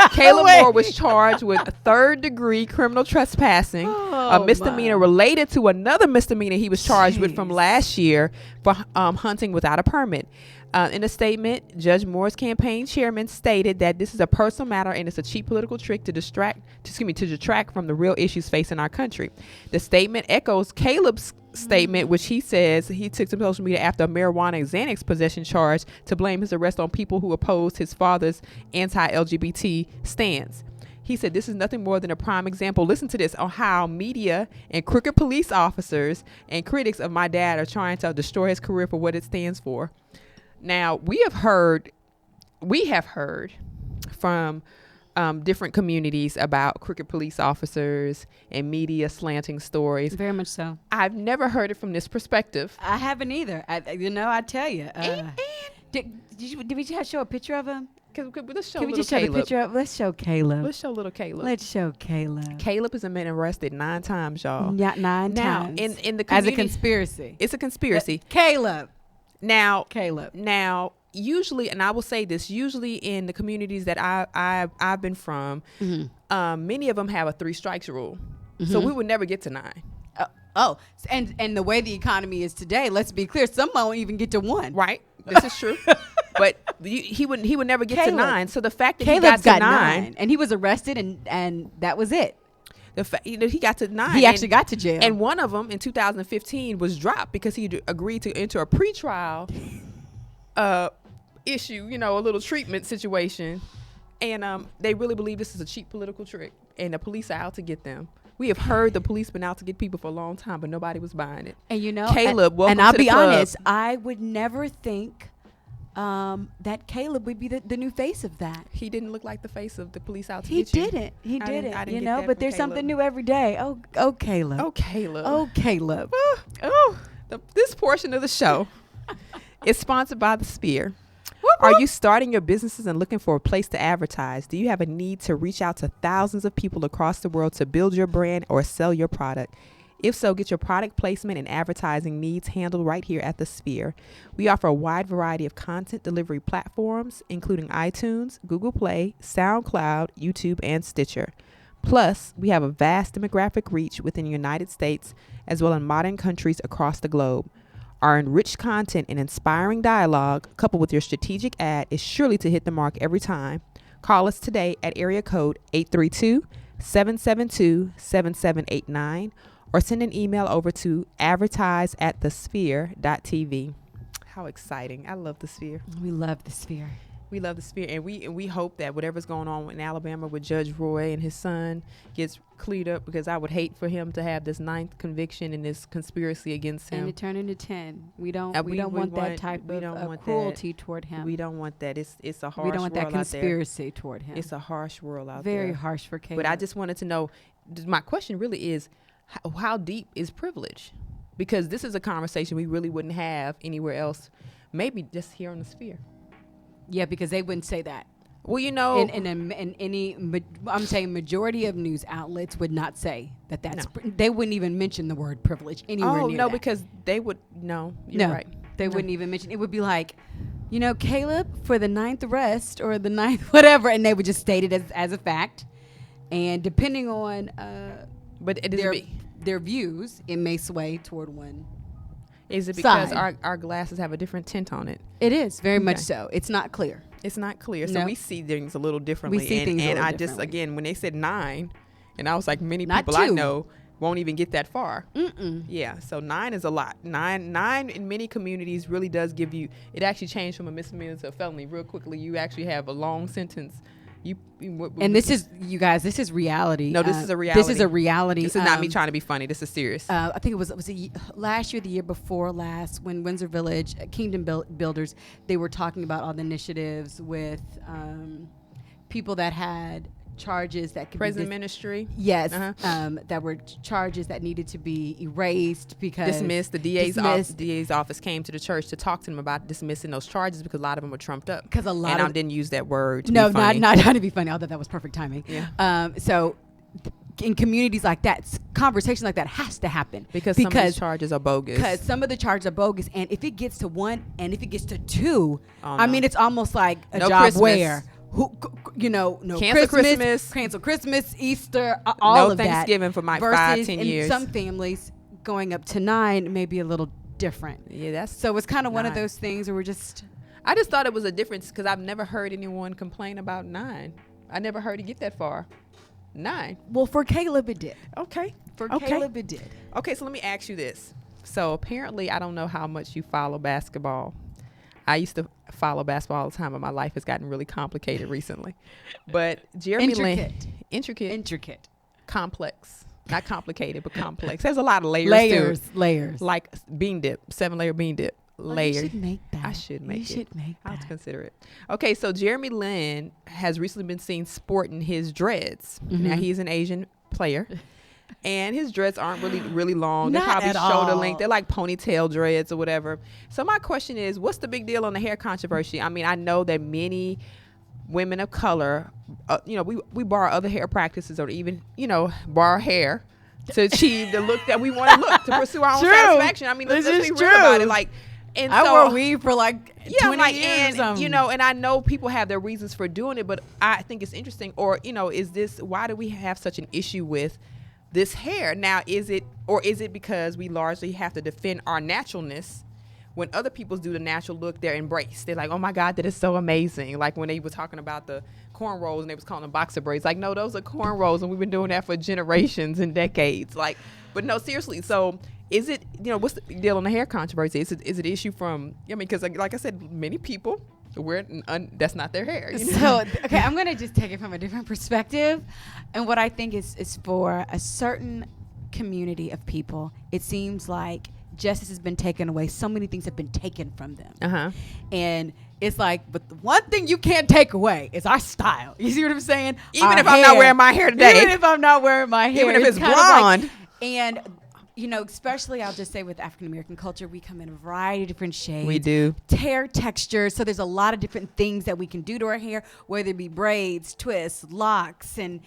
Speaker 2: Caleb Moore was charged with third-degree criminal trespassing, a misdemeanor related to another misdemeanor he was charged with from last year for hunting without a permit. In a statement, Judge Moore's campaign chairman stated that this is a personal matter and it's a cheap political trick to detract from the real issues facing our country. The statement echoes Caleb's statement, which he says he took to social media after a marijuana and Xanax possession charge to blame his arrest on people who opposed his father's anti-LGBT stance. He said this is nothing more than a prime example, listen to this, on how media and crooked police officers and critics of my dad are trying to destroy his career for what it stands for. Now, we have heard from different communities about crooked police officers and media slanting stories.
Speaker 3: Very much so.
Speaker 2: I've never heard it from this perspective.
Speaker 3: I haven't either. I tell you. Did we just show a picture of him?
Speaker 2: Let's show
Speaker 3: Can we just show the picture of? Let's show Caleb.
Speaker 2: Let's show little Caleb.
Speaker 3: Let's show Caleb.
Speaker 2: Caleb has been arrested 9 times, y'all.
Speaker 3: Yeah, 9
Speaker 2: now,
Speaker 3: times.
Speaker 2: In the community,
Speaker 3: as a conspiracy.
Speaker 2: It's a conspiracy.
Speaker 3: Caleb.
Speaker 2: Now, usually, and I will say this, usually in the communities that I've been from, many of them have a 3 strikes rule. So we would never get to 9.
Speaker 3: And the way the economy is today, let's be clear, some won't even get to 1.
Speaker 2: Right. This is true. But he would never get to 9. So the fact that
Speaker 3: Caleb's
Speaker 2: he got to 9
Speaker 3: and he was arrested and that was it.
Speaker 2: The fact he got to 9.
Speaker 3: He actually got to jail.
Speaker 2: And one of them in 2015 was dropped because he agreed to enter a pretrial issue, a little treatment situation. And they really believe this is a cheap political trick. And the police are out to get them. We have heard the police been out to get people for a long time, but nobody was buying it.
Speaker 3: And
Speaker 2: Caleb, welcome
Speaker 3: and I'll
Speaker 2: to
Speaker 3: be
Speaker 2: the club.
Speaker 3: honest, I would never think that Caleb would be the new face of that.
Speaker 2: He didn't look like the face of the police out to
Speaker 3: He
Speaker 2: get you.
Speaker 3: didn't. He didn't.
Speaker 2: I didn't get that
Speaker 3: But
Speaker 2: from
Speaker 3: there's
Speaker 2: Caleb.
Speaker 3: something new every day. Oh, Caleb.
Speaker 2: Oh, Caleb.
Speaker 3: Oh, Caleb.
Speaker 2: This portion of the show is sponsored by The Sphere. Are you starting your businesses and looking for a place to advertise? Do you have a need to reach out to thousands of people across the world to build your brand or sell your product? If so, get your product placement and advertising needs handled right here at The Sphere. We offer a wide variety of content delivery platforms, including iTunes, Google Play, SoundCloud, YouTube, and Stitcher. Plus, we have a vast demographic reach within the United States as well as modern countries across the globe. Our enriched content and inspiring dialogue, coupled with your strategic ad, is surely to hit the mark every time. Call us today at area code 832-772-7789 or send an email over to advertise@thesphere.tv. How exciting. I love The Sphere.
Speaker 3: We love The Sphere.
Speaker 2: We love The Sphere, and we hope that whatever's going on in Alabama with Judge Roy and his son gets cleared up, because I would hate for him to have this 9th conviction and this conspiracy against him.
Speaker 3: And to turn into 10. We don't want that type of cruelty toward him.
Speaker 2: We don't want that. It's a harsh world out there.
Speaker 3: We don't want that conspiracy toward him.
Speaker 2: It's a harsh world out
Speaker 3: there.
Speaker 2: there.
Speaker 3: Very harsh for Caleb.
Speaker 2: But I just wanted to know, my question really is, how deep is privilege? Because this is a conversation we really wouldn't have anywhere else, maybe just here on The Sphere.
Speaker 3: Yeah, because they wouldn't say that.
Speaker 2: Well, in
Speaker 3: any, I'm saying majority of news outlets would not say that. They wouldn't even mention the word privilege anywhere near that.
Speaker 2: Because they would, you're right.
Speaker 3: They wouldn't even mention. It would be like, Caleb for the 9th arrest or the 9th whatever, and they would just state it as a fact. And depending on their views, it may sway toward one.
Speaker 2: Is it because our glasses have a different tint on it?
Speaker 3: It is very much so. It's not clear.
Speaker 2: It's not clear. So we see things a little differently.
Speaker 3: We see things a little differently.
Speaker 2: Just, again, when they said 9, and I was like, many
Speaker 3: not
Speaker 2: people
Speaker 3: 2.
Speaker 2: I know won't even get that far.
Speaker 3: Mm-mm.
Speaker 2: Yeah, so 9 is a lot. 9 in many communities really does give you, it actually changed from a misdemeanor to a felony real quickly. You actually have a long sentence.
Speaker 3: And this is, you guys, this is reality.
Speaker 2: No, this is a reality.
Speaker 3: This is a reality.
Speaker 2: This is not me trying to be funny. This is serious.
Speaker 3: I think it was last year, the year before last, when Windsor Village, Kingdom Builders, they were talking about all the initiatives with people that had charges that could
Speaker 2: prison ministry.
Speaker 3: Yes, that were charges that needed to be erased because
Speaker 2: dismissed. The DA's office came to the church to talk to them about dismissing those charges because a lot of them were trumped up.
Speaker 3: Because I
Speaker 2: didn't use that word. To
Speaker 3: no,
Speaker 2: be funny.
Speaker 3: not to be funny. Although that was perfect timing. Yeah. So in communities like that, conversations like that has to happen
Speaker 2: because some of these charges are bogus.
Speaker 3: Because some of the charges are bogus, and if it gets to 1 and if it gets to 2, I mean, it's almost like a job
Speaker 2: Christmas.
Speaker 3: no
Speaker 2: cancel
Speaker 3: Christmas, Easter, all
Speaker 2: no
Speaker 3: of
Speaker 2: Thanksgiving
Speaker 3: that.
Speaker 2: for my
Speaker 3: versus
Speaker 2: 5-10 years.
Speaker 3: In some families, going up to 9 may be a little different.
Speaker 2: Yeah,
Speaker 3: so it's kind of one of those things where
Speaker 2: I just thought it was a difference because I've never heard anyone complain about 9. I never heard it get that far. 9.
Speaker 3: Well, for Caleb it did.
Speaker 2: Okay.
Speaker 3: Caleb it did.
Speaker 2: Okay, so let me ask you this. So apparently, I don't know how much you follow basketball. I used to follow basketball all the time, but my life has gotten really complicated recently. But Jeremy Lin, intricate, complex, not complicated, but complex. There's a lot of layers. Like bean dip, 7-layer bean dip. Layers.
Speaker 3: You should make that.
Speaker 2: I should make it.
Speaker 3: You should make that.
Speaker 2: I'll consider it. Okay, so Jeremy Lin has recently been seen sporting his dreads. Mm-hmm. Now he's an Asian player. And his dreads aren't really long. They're probably shoulder length. They're like ponytail dreads or whatever. So my question is, what's the big deal on the hair controversy? I mean, I know that many women of color, we borrow other hair practices or even, borrow hair to achieve the look that we want to look, to pursue our own satisfaction. I mean, let's be real about it. Like, and
Speaker 3: I
Speaker 2: so,
Speaker 3: wore weave for 20 years.
Speaker 2: And I know people have their reasons for doing it, but I think it's interesting. Or, why do we have such an issue with this hair? Now, is it because we largely have to defend our naturalness? When other people do the natural look, they're embraced. They're like, oh my God, that is so amazing. Like when they were talking about the cornrows and they was calling them boxer braids. Like, no, those are cornrows and we've been doing that for generations and decades. Like, but no, seriously. So is it, what's the deal on the hair controversy? Is it an issue from, because like I said, many people wear that's not their hair.
Speaker 3: So, okay, I'm going to just take it from a different perspective. And what I think is for a certain community of people, it seems like justice has been taken away. So many things have been taken from them. Uh-huh. And it's like, but the one thing you can't take away is our style. You see what I'm saying?
Speaker 2: Even if I'm not wearing my hair today.
Speaker 3: Even if I'm not wearing my hair.
Speaker 2: Even if it's blonde.
Speaker 3: And especially I'll just say with African American culture, we come in a variety of different shades.
Speaker 2: We do.
Speaker 3: Hair textures. So there's a lot of different things that we can do to our hair, whether it be braids, twists, locks, and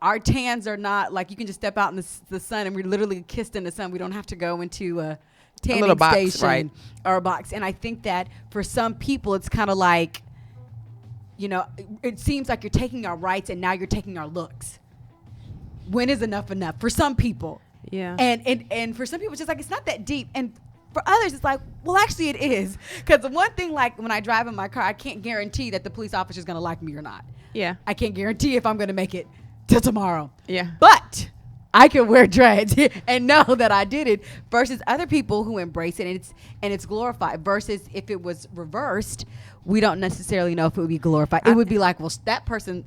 Speaker 3: our tans are not like you can just step out in the sun and we're literally kissed in the sun. We don't have to go into a tanning station, right, or a box. And I think that for some people, it's kind of like, it seems like you're taking our rights and now you're taking our looks. When is enough? For some people.
Speaker 2: Yeah.
Speaker 3: And for some people, it's just like, it's not that deep. And for others, it's like, well, actually it is. Because the one thing, like when I drive in my car, I can't guarantee that the police officer is going to like me or not.
Speaker 2: Yeah. I
Speaker 3: can't guarantee if I'm going to make it till tomorrow.
Speaker 2: Yeah.
Speaker 3: But I can wear dreads and know that I did it, versus other people who embrace it and it's glorified, versus if it was reversed, we don't necessarily know if it would be glorified. It would be like, well, that person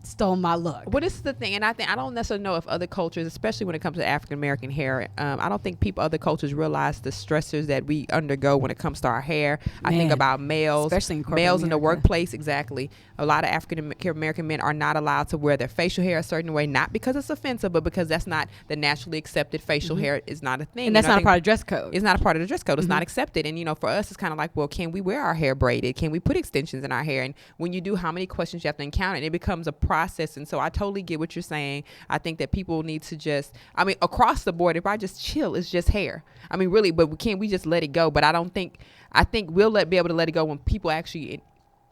Speaker 3: stole my look.
Speaker 2: Well, this is the thing, and I don't necessarily know if other cultures, especially when it comes to African American hair, I don't think other cultures realize the stressors that we undergo when it comes to our hair. I think about males,
Speaker 3: especially in
Speaker 2: males in the workplace. Exactly, a lot of African American men are not allowed to wear their facial hair a certain way, not because it's offensive, but because that's not the naturally accepted facial hair is not a thing,
Speaker 3: and that's not a part of dress code.
Speaker 2: It's not a part of the dress code. It's not accepted, and for us, it's kind of like, well, can we wear our hair braided? Can we put extensions in our hair? And when you do, how many questions you have to encounter? And it becomes a process. And so I totally get what you're saying. I think that people need to across the board, if I just chill, it's just hair. Really, but we just let it go? But I think we'll be able to let it go when people actually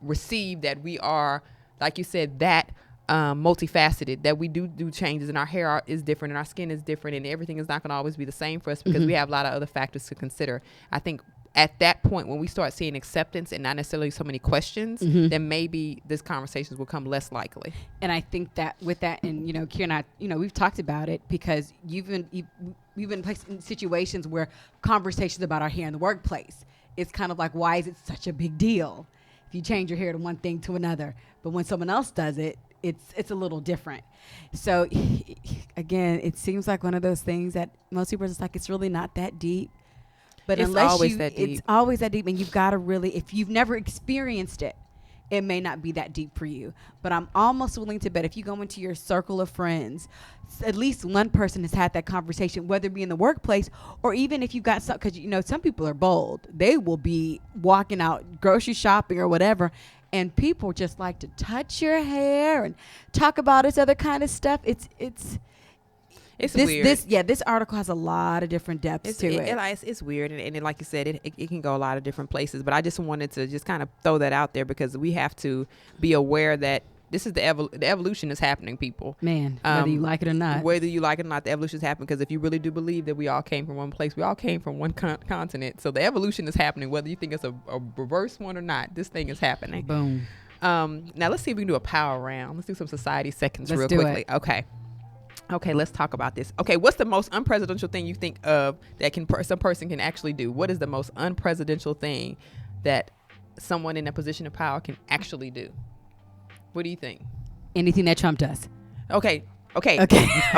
Speaker 2: receive that we are, like you said, that multifaceted, that we do changes, and our hair is different and our skin is different, and everything is not going to always be the same for us because we have a lot of other factors to consider. I think at that point, when we start seeing acceptance and not necessarily so many questions, then maybe this conversations will come less likely.
Speaker 3: And I think that with that, and Kiera and I, we've talked about it because we've been placed in situations where conversations about our hair in the workplace, it's kind of like, why is it such a big deal if you change your hair to one thing to another? But when someone else does it, it's a little different. So again, it seems like one of those things that most people are just like, it's really not that deep. But
Speaker 2: it's always that deep.
Speaker 3: It's always that deep, and you've got to really, if you've never experienced it, it may not be that deep for you. But I'm almost willing to bet if you go into your circle of friends, at least one person has had that conversation, whether it be in the workplace or even if you got some, because some people are bold. They will be walking out grocery shopping or whatever, and people just like to touch your hair and talk about this other kind of stuff.
Speaker 2: It's weird.
Speaker 3: This article has a lot of different depths to it.
Speaker 2: It's weird, and like you said, it can go a lot of different places. But I just wanted to just kind of throw that out there because we have to be aware that this is the evolution is happening, people.
Speaker 3: Man, whether you like it or not.
Speaker 2: Whether you like it or not, the evolution is happening because if you really do believe that we all came from one place, we all came from one continent. So the evolution is happening, whether you think it's a reverse one or not. This thing is happening.
Speaker 3: Boom.
Speaker 2: Now let's see if we can do a power round. Let's do some society seconds real quickly. Okay, let's talk about this. Okay, what's the most unpresidential thing you think of that some person can actually do? What is the most unpresidential thing that someone in a position of power can actually do? What do you think?
Speaker 3: Anything that Trump does.
Speaker 2: Okay. Sorry.
Speaker 3: You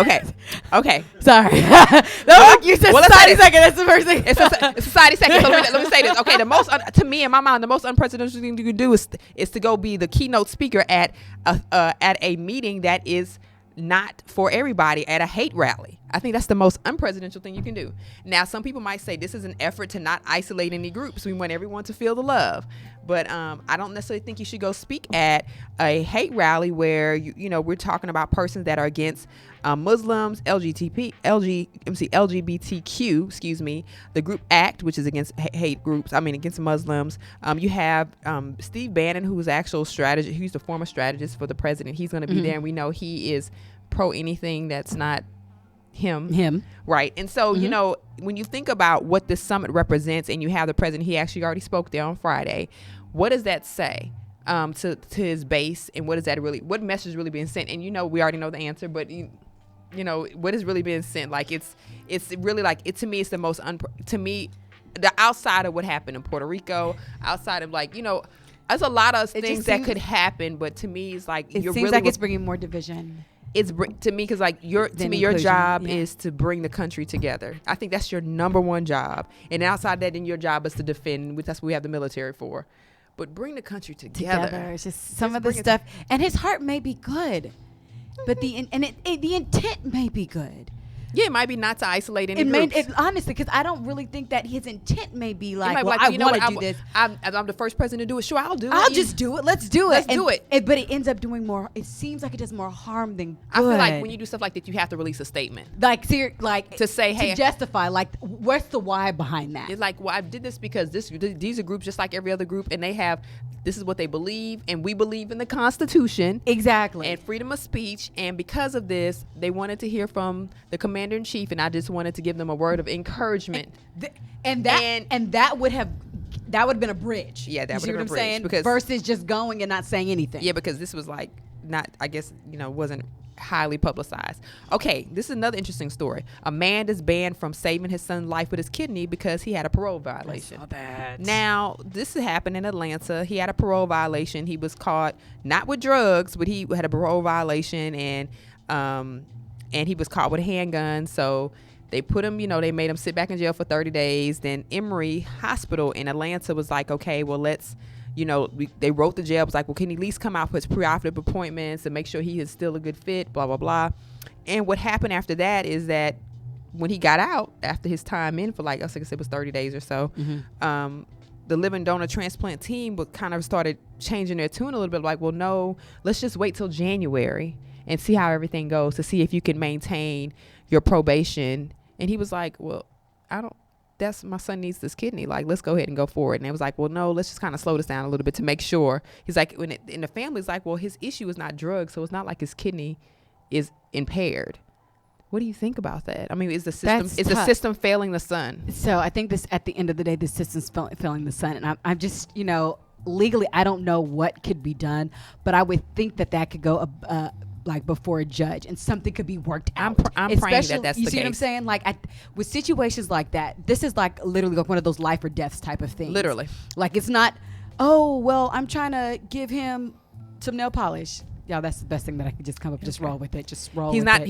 Speaker 3: said society second. That's the first thing.
Speaker 2: It's society second. So let me say this. Okay, the most to me in my mind, the most unprecedented thing you can do is to go be the keynote speaker at a meeting that is not for everybody, at a hate rally. I think that's the most unpresidential thing you can do. Now, some people might say this is an effort to not isolate any groups. We want everyone to feel the love. But I don't necessarily think you should go speak at a hate rally where we're talking about persons that are against Muslims, LGBTQ, the group ACT, which is against hate groups. Against Muslims. You have Steve Bannon, who is actual strategist. He's the former strategist for the president. He's going to be there, and we know he is pro anything that's not him, right? And so when you think about what this summit represents, and you have the president, he actually already spoke there on Friday. What does that say to his base, and what message is really being sent? And we already know the answer, but what is really being sent? Like it's really like it to me. It's the most the outside of what happened in Puerto Rico, outside of there's a lot of things that could happen, but to me it's like
Speaker 3: it seems like it's bringing more division.
Speaker 2: It's to me because your job is to bring the country together. I think that's your number one job, and outside that, then your job is to defend. That's what we have the military for. But bring the country together.
Speaker 3: It's just some of the stuff, and his heart may be good, but the intent may be good.
Speaker 2: Yeah, it might be not to isolate any groups.
Speaker 3: Honestly, because I don't really think that his intent may be like, I want to do this.
Speaker 2: I'm the first person to do it. Sure, I'll do it.
Speaker 3: I'll just do it. Let's do it.
Speaker 2: Do it.
Speaker 3: But it ends up doing more. It seems like it does more harm than good.
Speaker 2: I feel like when you do stuff like that, you have to release a statement.
Speaker 3: To
Speaker 2: say, hey.
Speaker 3: To justify, what's the why behind that?
Speaker 2: It's like, well, I did this because these are groups just like every other group, and this is what they believe, and we believe in the Constitution.
Speaker 3: Exactly.
Speaker 2: And freedom of speech. And because of this, they wanted to hear from the commander-in-chief, and I just wanted to give them a word of encouragement.
Speaker 3: And that would have been a bridge.
Speaker 2: Yeah, that would have been a bridge.
Speaker 3: Saying? Because versus just going and not saying anything.
Speaker 2: Yeah, because this was wasn't highly publicized. Okay, this is another interesting story. A man is banned from saving his son's life with his kidney because he had a parole violation.
Speaker 3: I saw that.
Speaker 2: Now, this happened in Atlanta. He had a parole violation. He was caught not with drugs, but he had a parole violation, and he was caught with a handgun. So they put him, they made him sit back in jail for 30 days. Then Emory Hospital in Atlanta was like, okay, well, let's they wrote the jail. It was like, well, can he at least come out for his preoperative appointments and make sure he is still a good fit, blah, blah, blah. And what happened after that is that when he got out, after his time in for I said it was 30 days or so, the living donor transplant team kind of started changing their tune a little bit. Like, well, no, let's just wait till January and see how everything goes to see if you can maintain your probation. And he was like, well, my son needs this kidney. Like, let's go ahead and go forward. And it was like, well, no, let's just kind of slow this down a little bit to make sure. He's like, and the family's like, well, his issue is not drugs, so it's not like his kidney is impaired. What do you think about that? Is the system failing the son?
Speaker 3: So I think this, at the end of the day, the system's failing the son. And I'm just, legally, I don't know what could be done, but I would think that could go before a judge and something could be worked out.
Speaker 2: I'm praying that that's the case.
Speaker 3: You see what I'm saying? With situations like that, this is literally one of those life or deaths type of things.
Speaker 2: Literally.
Speaker 3: It's not, oh, well, I'm trying to give him some nail polish. Yeah, that's the best thing that I could just come up. Just roll with it. Just roll. He's
Speaker 2: not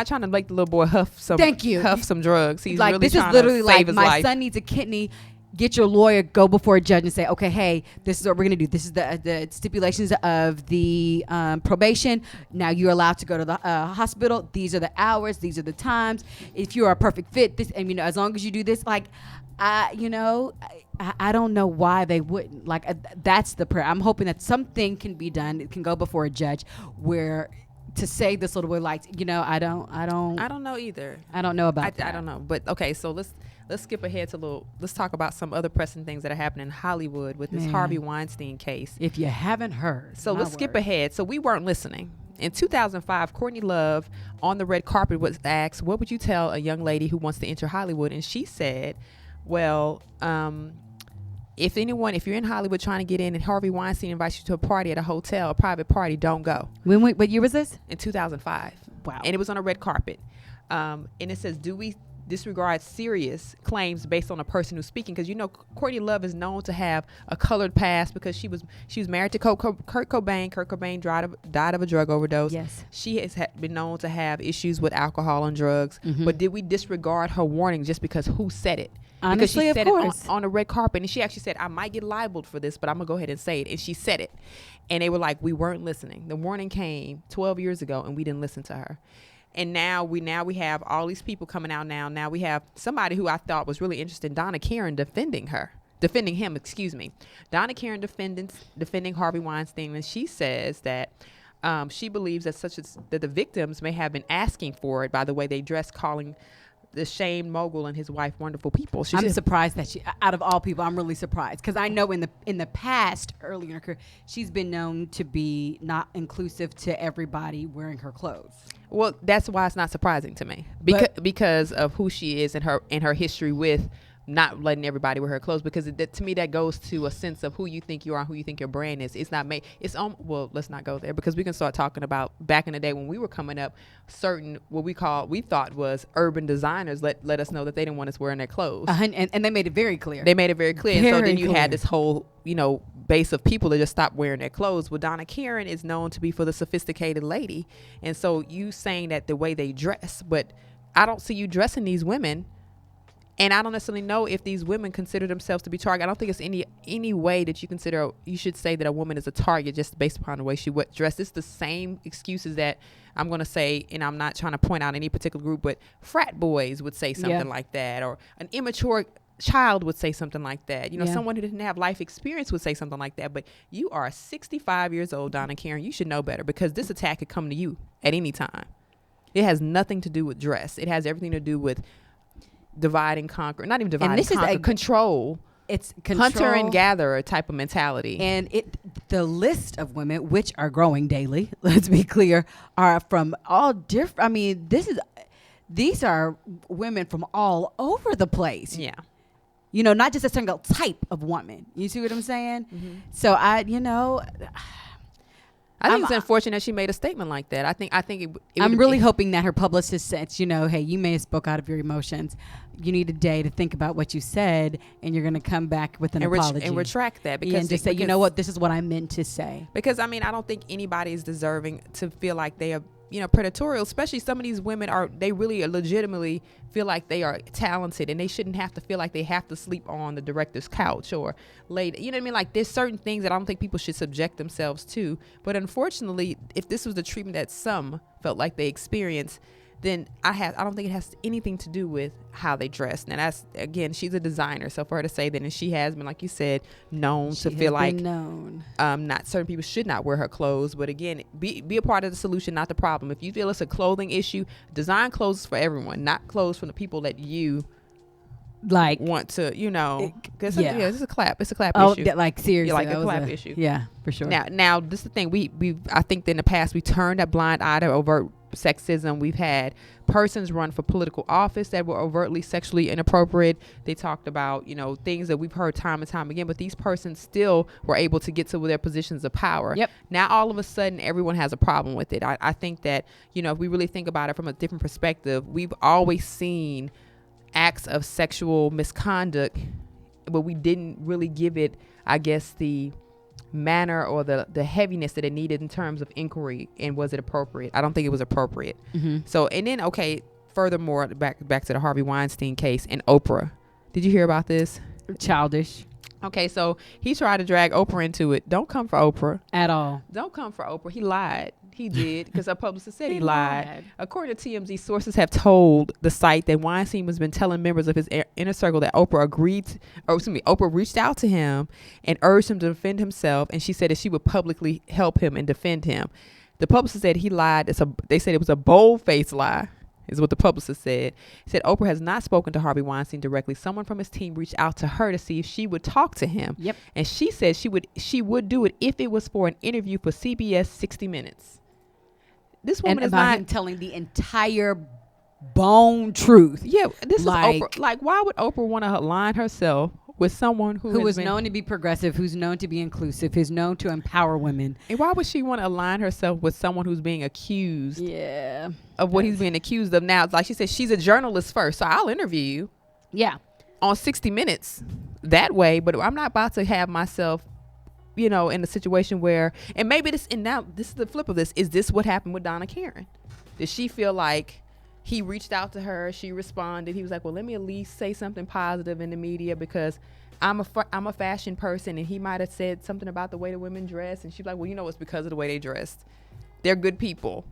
Speaker 2: trying to make the little boy huff some.
Speaker 3: Thank you.
Speaker 2: Huff some drugs. He's really
Speaker 3: this
Speaker 2: trying
Speaker 3: is literally
Speaker 2: to save his
Speaker 3: my
Speaker 2: life.
Speaker 3: son needs a kidney. Get your lawyer, go before a judge and say, okay, hey, this is what we're going to do. This is the stipulations of the probation. Now you're allowed to go to the hospital. These are the hours. These are the times. If you are a perfect fit, as long as you do this, I don't know why they wouldn't. That's the prayer. I'm hoping that something can be done. It can go before a judge where to save this little boy life. You know, I don't
Speaker 2: know either.
Speaker 3: I don't know about that.
Speaker 2: I don't know. But okay, so let's skip ahead to let's talk about some other pressing things that are happening in Hollywood with this Harvey Weinstein case.
Speaker 3: If you haven't heard.
Speaker 2: So let's skip ahead. So we weren't listening. In 2005, Courtney Love on the red carpet was asked, what would you tell a young lady who wants to enter Hollywood? And she said, well, if you're in Hollywood trying to get in and Harvey Weinstein invites you to a party at a hotel, a private party, don't go.
Speaker 3: What year was this?
Speaker 2: In 2005.
Speaker 3: Wow.
Speaker 2: And it was on a red carpet. And it says, do we disregard serious claims based on a person who's speaking? Because, you know, Courtney Love is known to have a colored past because she was married to Kurt Cobain. Kurt Cobain died of a drug overdose.
Speaker 3: Yes.
Speaker 2: She has been known to have issues with alcohol and drugs. Mm-hmm. But did we disregard her warning just because who said it?
Speaker 3: Honestly,
Speaker 2: because she said
Speaker 3: of course.
Speaker 2: It on a red carpet, and she actually said, I might get libeled for this, but I'm gonna go ahead and say it. And she said it, and they were like, we weren't listening. The warning came 12 years ago, and we didn't listen to her. And now we have all these people coming out now. Now we have somebody who I thought was really interesting, Donna Karen, defending him. Donna Karen defending Harvey Weinstein, and she says that she believes that the victims may have been asking for it by the way they dress, calling the shamed mogul and his wife wonderful people.
Speaker 3: I'm surprised that out of all people, I'm really surprised because I know in the past, early in her career, she's been known to be not inclusive to everybody wearing her clothes.
Speaker 2: Well, that's why it's not surprising to me because of who she is and her history with not letting everybody wear her clothes, because to me that goes to a sense of who you think you are and who you think your brand is. It's not made. Well, let's not go there because we can start talking about back in the day when we were coming up, certain what we thought was urban designers let us know that they didn't want us wearing their clothes.
Speaker 3: And they made it very clear.
Speaker 2: And so then you had this whole, base of people that just stopped wearing their clothes. Well, Donna Karen is known to be for the sophisticated lady. And so you saying that the way they dress, but I don't see you dressing these women. And I don't necessarily know if these women consider themselves to be target. I don't think it's any way that you should say that a woman is a target just based upon the way she dressed. It's the same excuses that I'm going to say, and I'm not trying to point out any particular group, but frat boys would say something like that, or an immature child would say something like that. Someone who didn't have life experience would say something like that. But you are 65 years old, Donna Karen. You should know better because this attack could come to you at any time. It has nothing to do with dress. It has everything to do with divide and conquer. Not even divide and conquer. Control.
Speaker 3: It's control.
Speaker 2: Hunter and gatherer type of mentality.
Speaker 3: And the list of women, which are growing daily, let's be clear, are from all different. I mean, these are women from all over the place.
Speaker 2: Yeah.
Speaker 3: Not just a single type of woman. You see what I'm saying? Mm-hmm. So I
Speaker 2: think it's unfortunate she made a statement like that. I think
Speaker 3: I'm really hoping that her publicist said, hey, you may have spoke out of your emotions. You need a day to think about what you said, and you're going to come back with an apology
Speaker 2: and retract that
Speaker 3: and just say, you know what, this is what I meant to say.
Speaker 2: Because I don't think anybody is deserving to feel like they are, predatorial. Especially some of these women they really legitimately feel like they are talented, and they shouldn't have to feel like they have to sleep on the director's couch or lay. You know what I mean? Like there's certain things that I don't think people should subject themselves to. But unfortunately, if this was the treatment that some felt like they experienced, then I don't think it has anything to do with how they dress. Now that's, again, she's a designer, so for her to say that, and she has been, like you said, known to feel like not certain people should not wear her clothes. But again, be a part of the solution, not the problem. If you feel it's a clothing issue, design clothes for everyone, not clothes from the people that you like want to, it's a clap issue.
Speaker 3: Seriously,
Speaker 2: like a clap issue.
Speaker 3: Yeah, for sure.
Speaker 2: Now this is the thing, I think in the past we turned a blind eye to overt sexism. We've had persons run for political office that were overtly sexually inappropriate. They talked about, things that we've heard time and time again, but these persons still were able to get to their positions of power.
Speaker 3: Yep.
Speaker 2: Now all of a sudden everyone has a problem with it. I think that, if we really think about it from a different perspective, we've always seen acts of sexual misconduct, but we didn't really give it, I guess, the manner or the heaviness that it needed in terms of inquiry. And was it appropriate? I don't think it was appropriate. Mm-hmm. So, and then, furthermore, back to the Harvey Weinstein case and Oprah. Did you hear about this?
Speaker 3: Childish.
Speaker 2: Okay, so he tried to drag Oprah into it. Don't come for Oprah.
Speaker 3: At all.
Speaker 2: Don't come for Oprah. He lied. He did, because our publicist said he lied. According to TMZ, sources have told the site that Weinstein has been telling members of his inner circle that Oprah Oprah reached out to him and urged him to defend himself, and she said that she would publicly help him and defend him. The publicist said he lied. They said it was a bold-faced lie, is what the publicist said. He said Oprah has not spoken to Harvey Weinstein directly. Someone from his team reached out to her to see if she would talk to him.
Speaker 3: Yep.
Speaker 2: And she said she would do it if it was for an interview for CBS 60 Minutes. This woman is not
Speaker 3: him telling the entire bone truth.
Speaker 2: Yeah, this is Oprah. Like, why would Oprah want to align herself with someone who
Speaker 3: is known to be progressive, who's known to be inclusive, who's known to empower women?
Speaker 2: And why would she want to align herself with someone who's being accused of what he's being accused of now? Like she said, she's a journalist first, so I'll interview you.
Speaker 3: Yeah.
Speaker 2: On 60 Minutes that way, but I'm not about to have myself, in a situation where, and maybe this, and now this is the flip of this, is this what happened with Donna Karen? Did she feel like he reached out to her, she responded, he was like, well, let me at least say something positive in the media because I'm a fashion person, and he might have said something about the way the women dress, and she's like, well, it's because of the way they dressed. They're good people.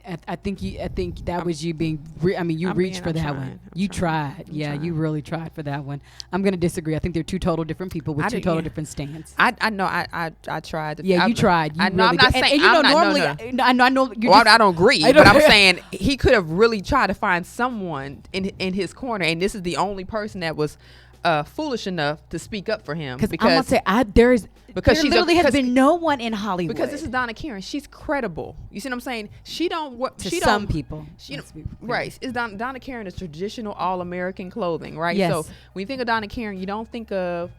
Speaker 3: I think that was you being. You reached for that one. You tried. Yeah, you really tried for that one. I'm gonna disagree. I think they're two total different people with two total different stands.
Speaker 2: I know. I tried.
Speaker 3: You tried.
Speaker 2: I know. I'm not saying.
Speaker 3: I know.
Speaker 2: I don't agree. But I'm saying he could have really tried to find someone in his corner, and this is the only person that was foolish enough to speak up for him. Because
Speaker 3: I'm gonna say there literally has been no one in Hollywood.
Speaker 2: Because this is Donna Karen. She's credible. You see what I'm saying?
Speaker 3: Some people.
Speaker 2: Right. It's Donna Karen is traditional all-American clothing, right?
Speaker 3: Yes.
Speaker 2: So when you think of Donna Karen, you don't think of,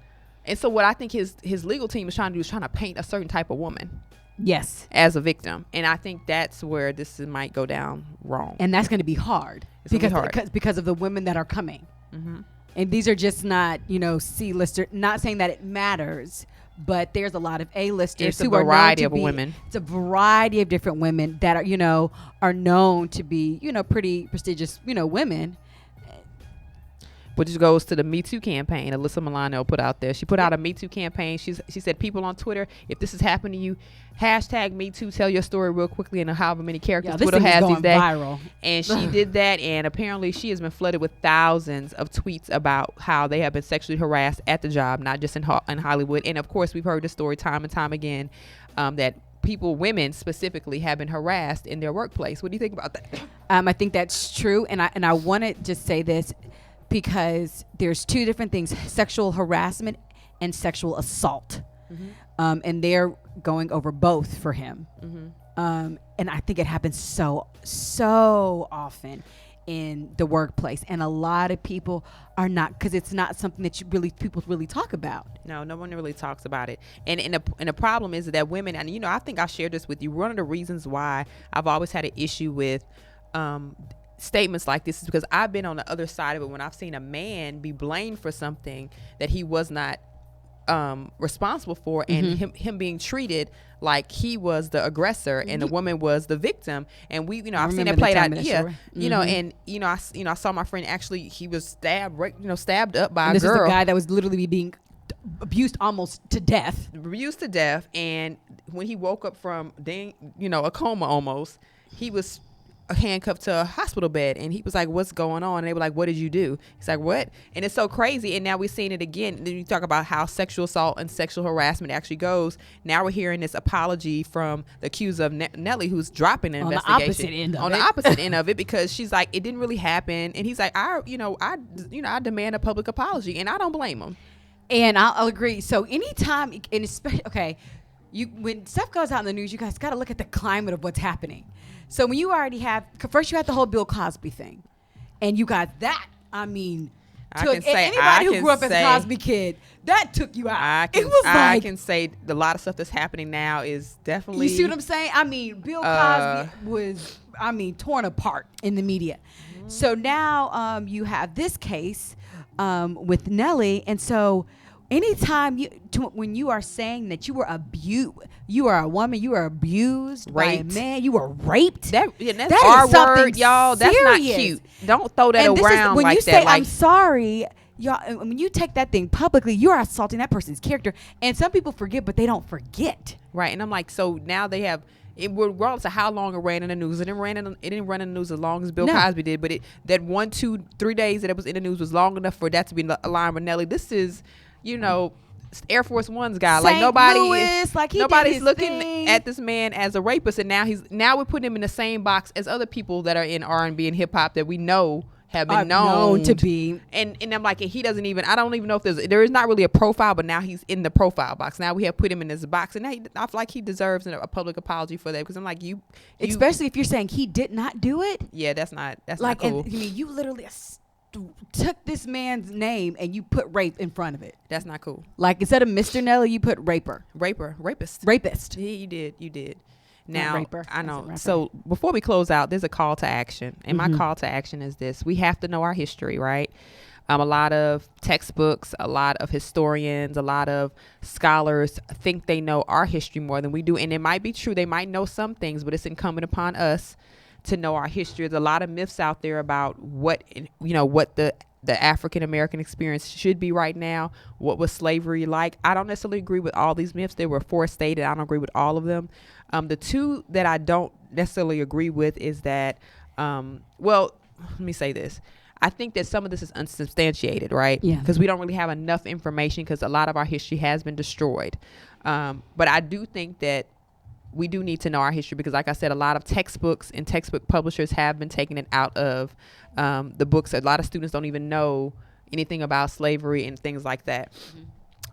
Speaker 2: and so what I think his legal team is trying to do is trying to paint a certain type of woman.
Speaker 3: Yes.
Speaker 2: As a victim. And I think that's where this might go down wrong.
Speaker 3: And that's going to be hard. Because of the women that are coming.
Speaker 2: Mm-hmm.
Speaker 3: And these are just not, C-lister. Not saying that it matters, but there's a lot of A-listers.
Speaker 2: It's a variety of women.
Speaker 3: It's a variety of different women that are known to be, pretty prestigious, women.
Speaker 2: Which goes to the Me Too campaign Alyssa Milano put out there. She put out a Me Too campaign. She said, people on Twitter, if this has happened to you, hashtag Me Too, tell your story real quickly, and however many characters Twitter has these days.
Speaker 3: Viral.
Speaker 2: And she did that, and apparently she has been flooded with thousands of tweets about how they have been sexually harassed at the job, not just in Hollywood. And of course, we've heard the story time and time again that women specifically, have been harassed in their workplace. What do you think about that?
Speaker 3: I think that's true, and I want to just say this, because there's two different things: sexual harassment and sexual assault. Mm-hmm. And they're going over both for him. Mm-hmm. And I think it happens so often in the workplace, and a lot of people are not, because it's not something that people really talk about.
Speaker 2: No one really talks about it. And the problem is that women, and I think I shared this with you, one of the reasons why I've always had an issue with statements like this is because I've been on the other side of it when I've seen a man be blamed for something that he was not responsible for, and him being treated like he was the aggressor and the woman was the victim. And I've seen that played out. Yeah. And I saw my friend, actually he was stabbed up by a girl.
Speaker 3: This is a guy that was literally being abused almost to death.
Speaker 2: And when he woke up from a coma almost, he was handcuffed to a hospital bed, and he was like, what's going on? And they were like, what did you do? He's like, what? And it's so crazy. And now we're seeing it again. And then you talk about how sexual assault and sexual harassment actually goes. Now we're hearing this apology from the accuser of Nelly, who's dropping the investigation on the opposite end of it, because she's like, it didn't really happen. And he's like, I demand a public apology, and I don't blame him.
Speaker 3: And I'll agree. So anytime, and especially, when stuff goes out in the news, you guys got to look at the climate of what's happening. So when you already first you had the whole Bill Cosby thing, and you got that. Anybody who grew up as a Cosby kid, that took you out. I
Speaker 2: can say a lot of stuff that's happening now is definitely.
Speaker 3: You see what I'm saying? Bill Cosby was, torn apart in the media. Mm-hmm. So now you have this case with Nelly, and so anytime when you are saying that you were abused, you are a woman, you are abused raped by a man, you were raped.
Speaker 2: That's our word, y'all. That's not cute. Don't throw that around
Speaker 3: when
Speaker 2: like
Speaker 3: you say, I'm sorry, y'all. When you take that thing publicly, you are assaulting that person's character. And some people forget, but they don't forget.
Speaker 2: Right. And I'm like, so now they have. Regardless of how long it ran in the news, it didn't run in the news as long as Bill Cosby did, but that 1, 2, 3 days that it was in the news was long enough for that to be aligned with Nelly. This is, Air Force One's guy.
Speaker 3: St.
Speaker 2: Like nobody,
Speaker 3: Louis, like
Speaker 2: nobody's looking at this man as a rapist, and now we're putting him in the same box as other people that are in R&B and hip hop that we know have been known
Speaker 3: to be.
Speaker 2: And I'm like, and he doesn't even. I don't even know if there is not really a profile, but now he's in the profile box. Now we have put him in this box, and now I feel like he deserves a public apology for that, because I'm like, you
Speaker 3: especially if you're saying he did not do it.
Speaker 2: Yeah, that's not
Speaker 3: like,
Speaker 2: cool.
Speaker 3: And, I mean, you literally took this man's name and you put rape in front of it.
Speaker 2: That's not cool.
Speaker 3: Like, instead of Mr. Nelly, you put rapist.
Speaker 2: You did. Now,
Speaker 3: raper.
Speaker 2: I know. So before we close out, there's a call to action. And my call to action is this. We have to know our history, right? A lot of textbooks, a lot of historians, a lot of scholars think they know our history more than we do. And it might be true. They might know some things, but it's incumbent upon us to know our history. There's a lot of myths out there about what the African American experience should be right now. What was slavery like? I don't necessarily agree with all these myths. They were stated. I don't agree with all of them. The two that I don't necessarily agree with is that, let me say this. I think that some of this is unsubstantiated, right?
Speaker 3: Yeah.
Speaker 2: Because we don't really have enough information, because a lot of our history has been destroyed. But I do think that we do need to know our history, because like I said, a lot of textbooks and textbook publishers have been taking it out of the books. A lot of students don't even know anything about slavery and things like that. Mm-hmm.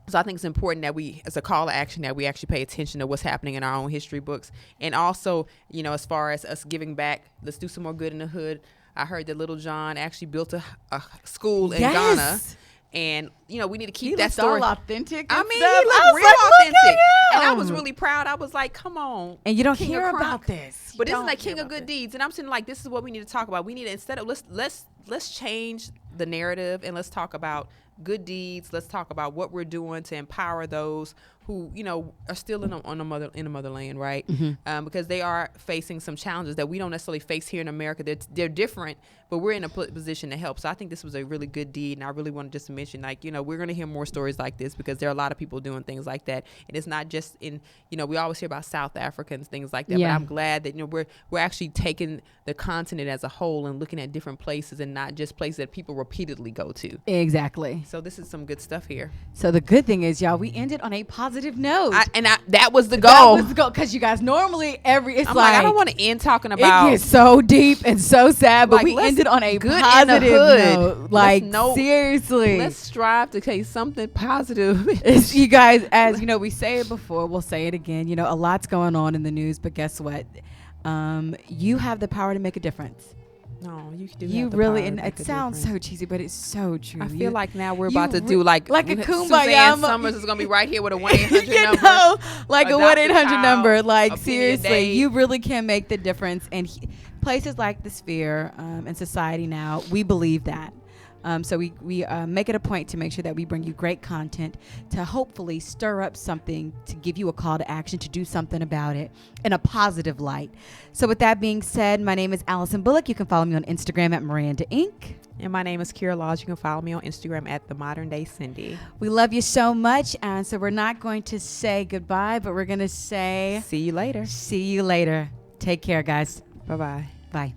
Speaker 2: So I think it's important that we, as a call to action, that we actually pay attention to what's happening in our own history books. And also, as far as us giving back, let's do some more good in the hood. I heard that Little John actually built a school in Ghana. And, we need to keep that story.
Speaker 3: All authentic.
Speaker 2: I mean,
Speaker 3: stuff.
Speaker 2: he looked real authentic. And I was really proud. I was like, come on.
Speaker 3: And you don't hear about this.
Speaker 2: But this is like King of Good Deeds. And I'm saying, like, this is what we need to talk about. We need to, instead of, let's change the narrative, and let's talk about good deeds. Let's talk about what we're doing to empower those who, are still in the motherland, right? Mm-hmm. Because they are facing some challenges that we don't necessarily face here in America. They're different, but we're in a position to help. So I think this was a really good deed, and I really want to just mention, like, we're going to hear more stories like this, because there are a lot of people doing things like that, and it's not just in, we always hear about South Africans, things like that. Yeah. But I'm glad that we're actually taking the continent as a whole and looking at different places, and not just places that people repeatedly go to.
Speaker 3: Exactly.
Speaker 2: So this is some good stuff here.
Speaker 3: So the good thing is, y'all, we ended on a positive note.
Speaker 2: That was the goal.
Speaker 3: That was the goal, because you guys normally
Speaker 2: I'm like, I don't want to end talking about.
Speaker 3: It gets so deep and so sad, but like, we ended on a
Speaker 2: good
Speaker 3: positive note. Like, seriously,
Speaker 2: let's strive to say something positive.
Speaker 3: You guys, as we say it before, we'll say it again. A lot's going on in the news, but guess what? You have the power to make a difference.
Speaker 2: No, you do.
Speaker 3: You really, and it sounds so cheesy, but it's so true.
Speaker 2: I feel like now we're about to do like
Speaker 3: a kumbaya.
Speaker 2: Suzanne Summers is gonna be right here with a 1-800 number.
Speaker 3: Like a 1-800 number. Like, seriously, you really can make the difference. And places like the Sphere and society now, we believe that. So we make it a point to make sure that we bring you great content to hopefully stir up something, to give you a call to action, to do something about it in a positive light. So with that being said, my name is Allison Bullock. You can follow me on Instagram at Miranda Inc.
Speaker 2: And my name is Kira Laws. You can follow me on Instagram at The Modern Day Cindy.
Speaker 3: We love you so much. And so we're not going to say goodbye, but we're going to say...
Speaker 2: See you later.
Speaker 3: See you later. Take care, guys.
Speaker 2: Bye-bye.
Speaker 3: Bye.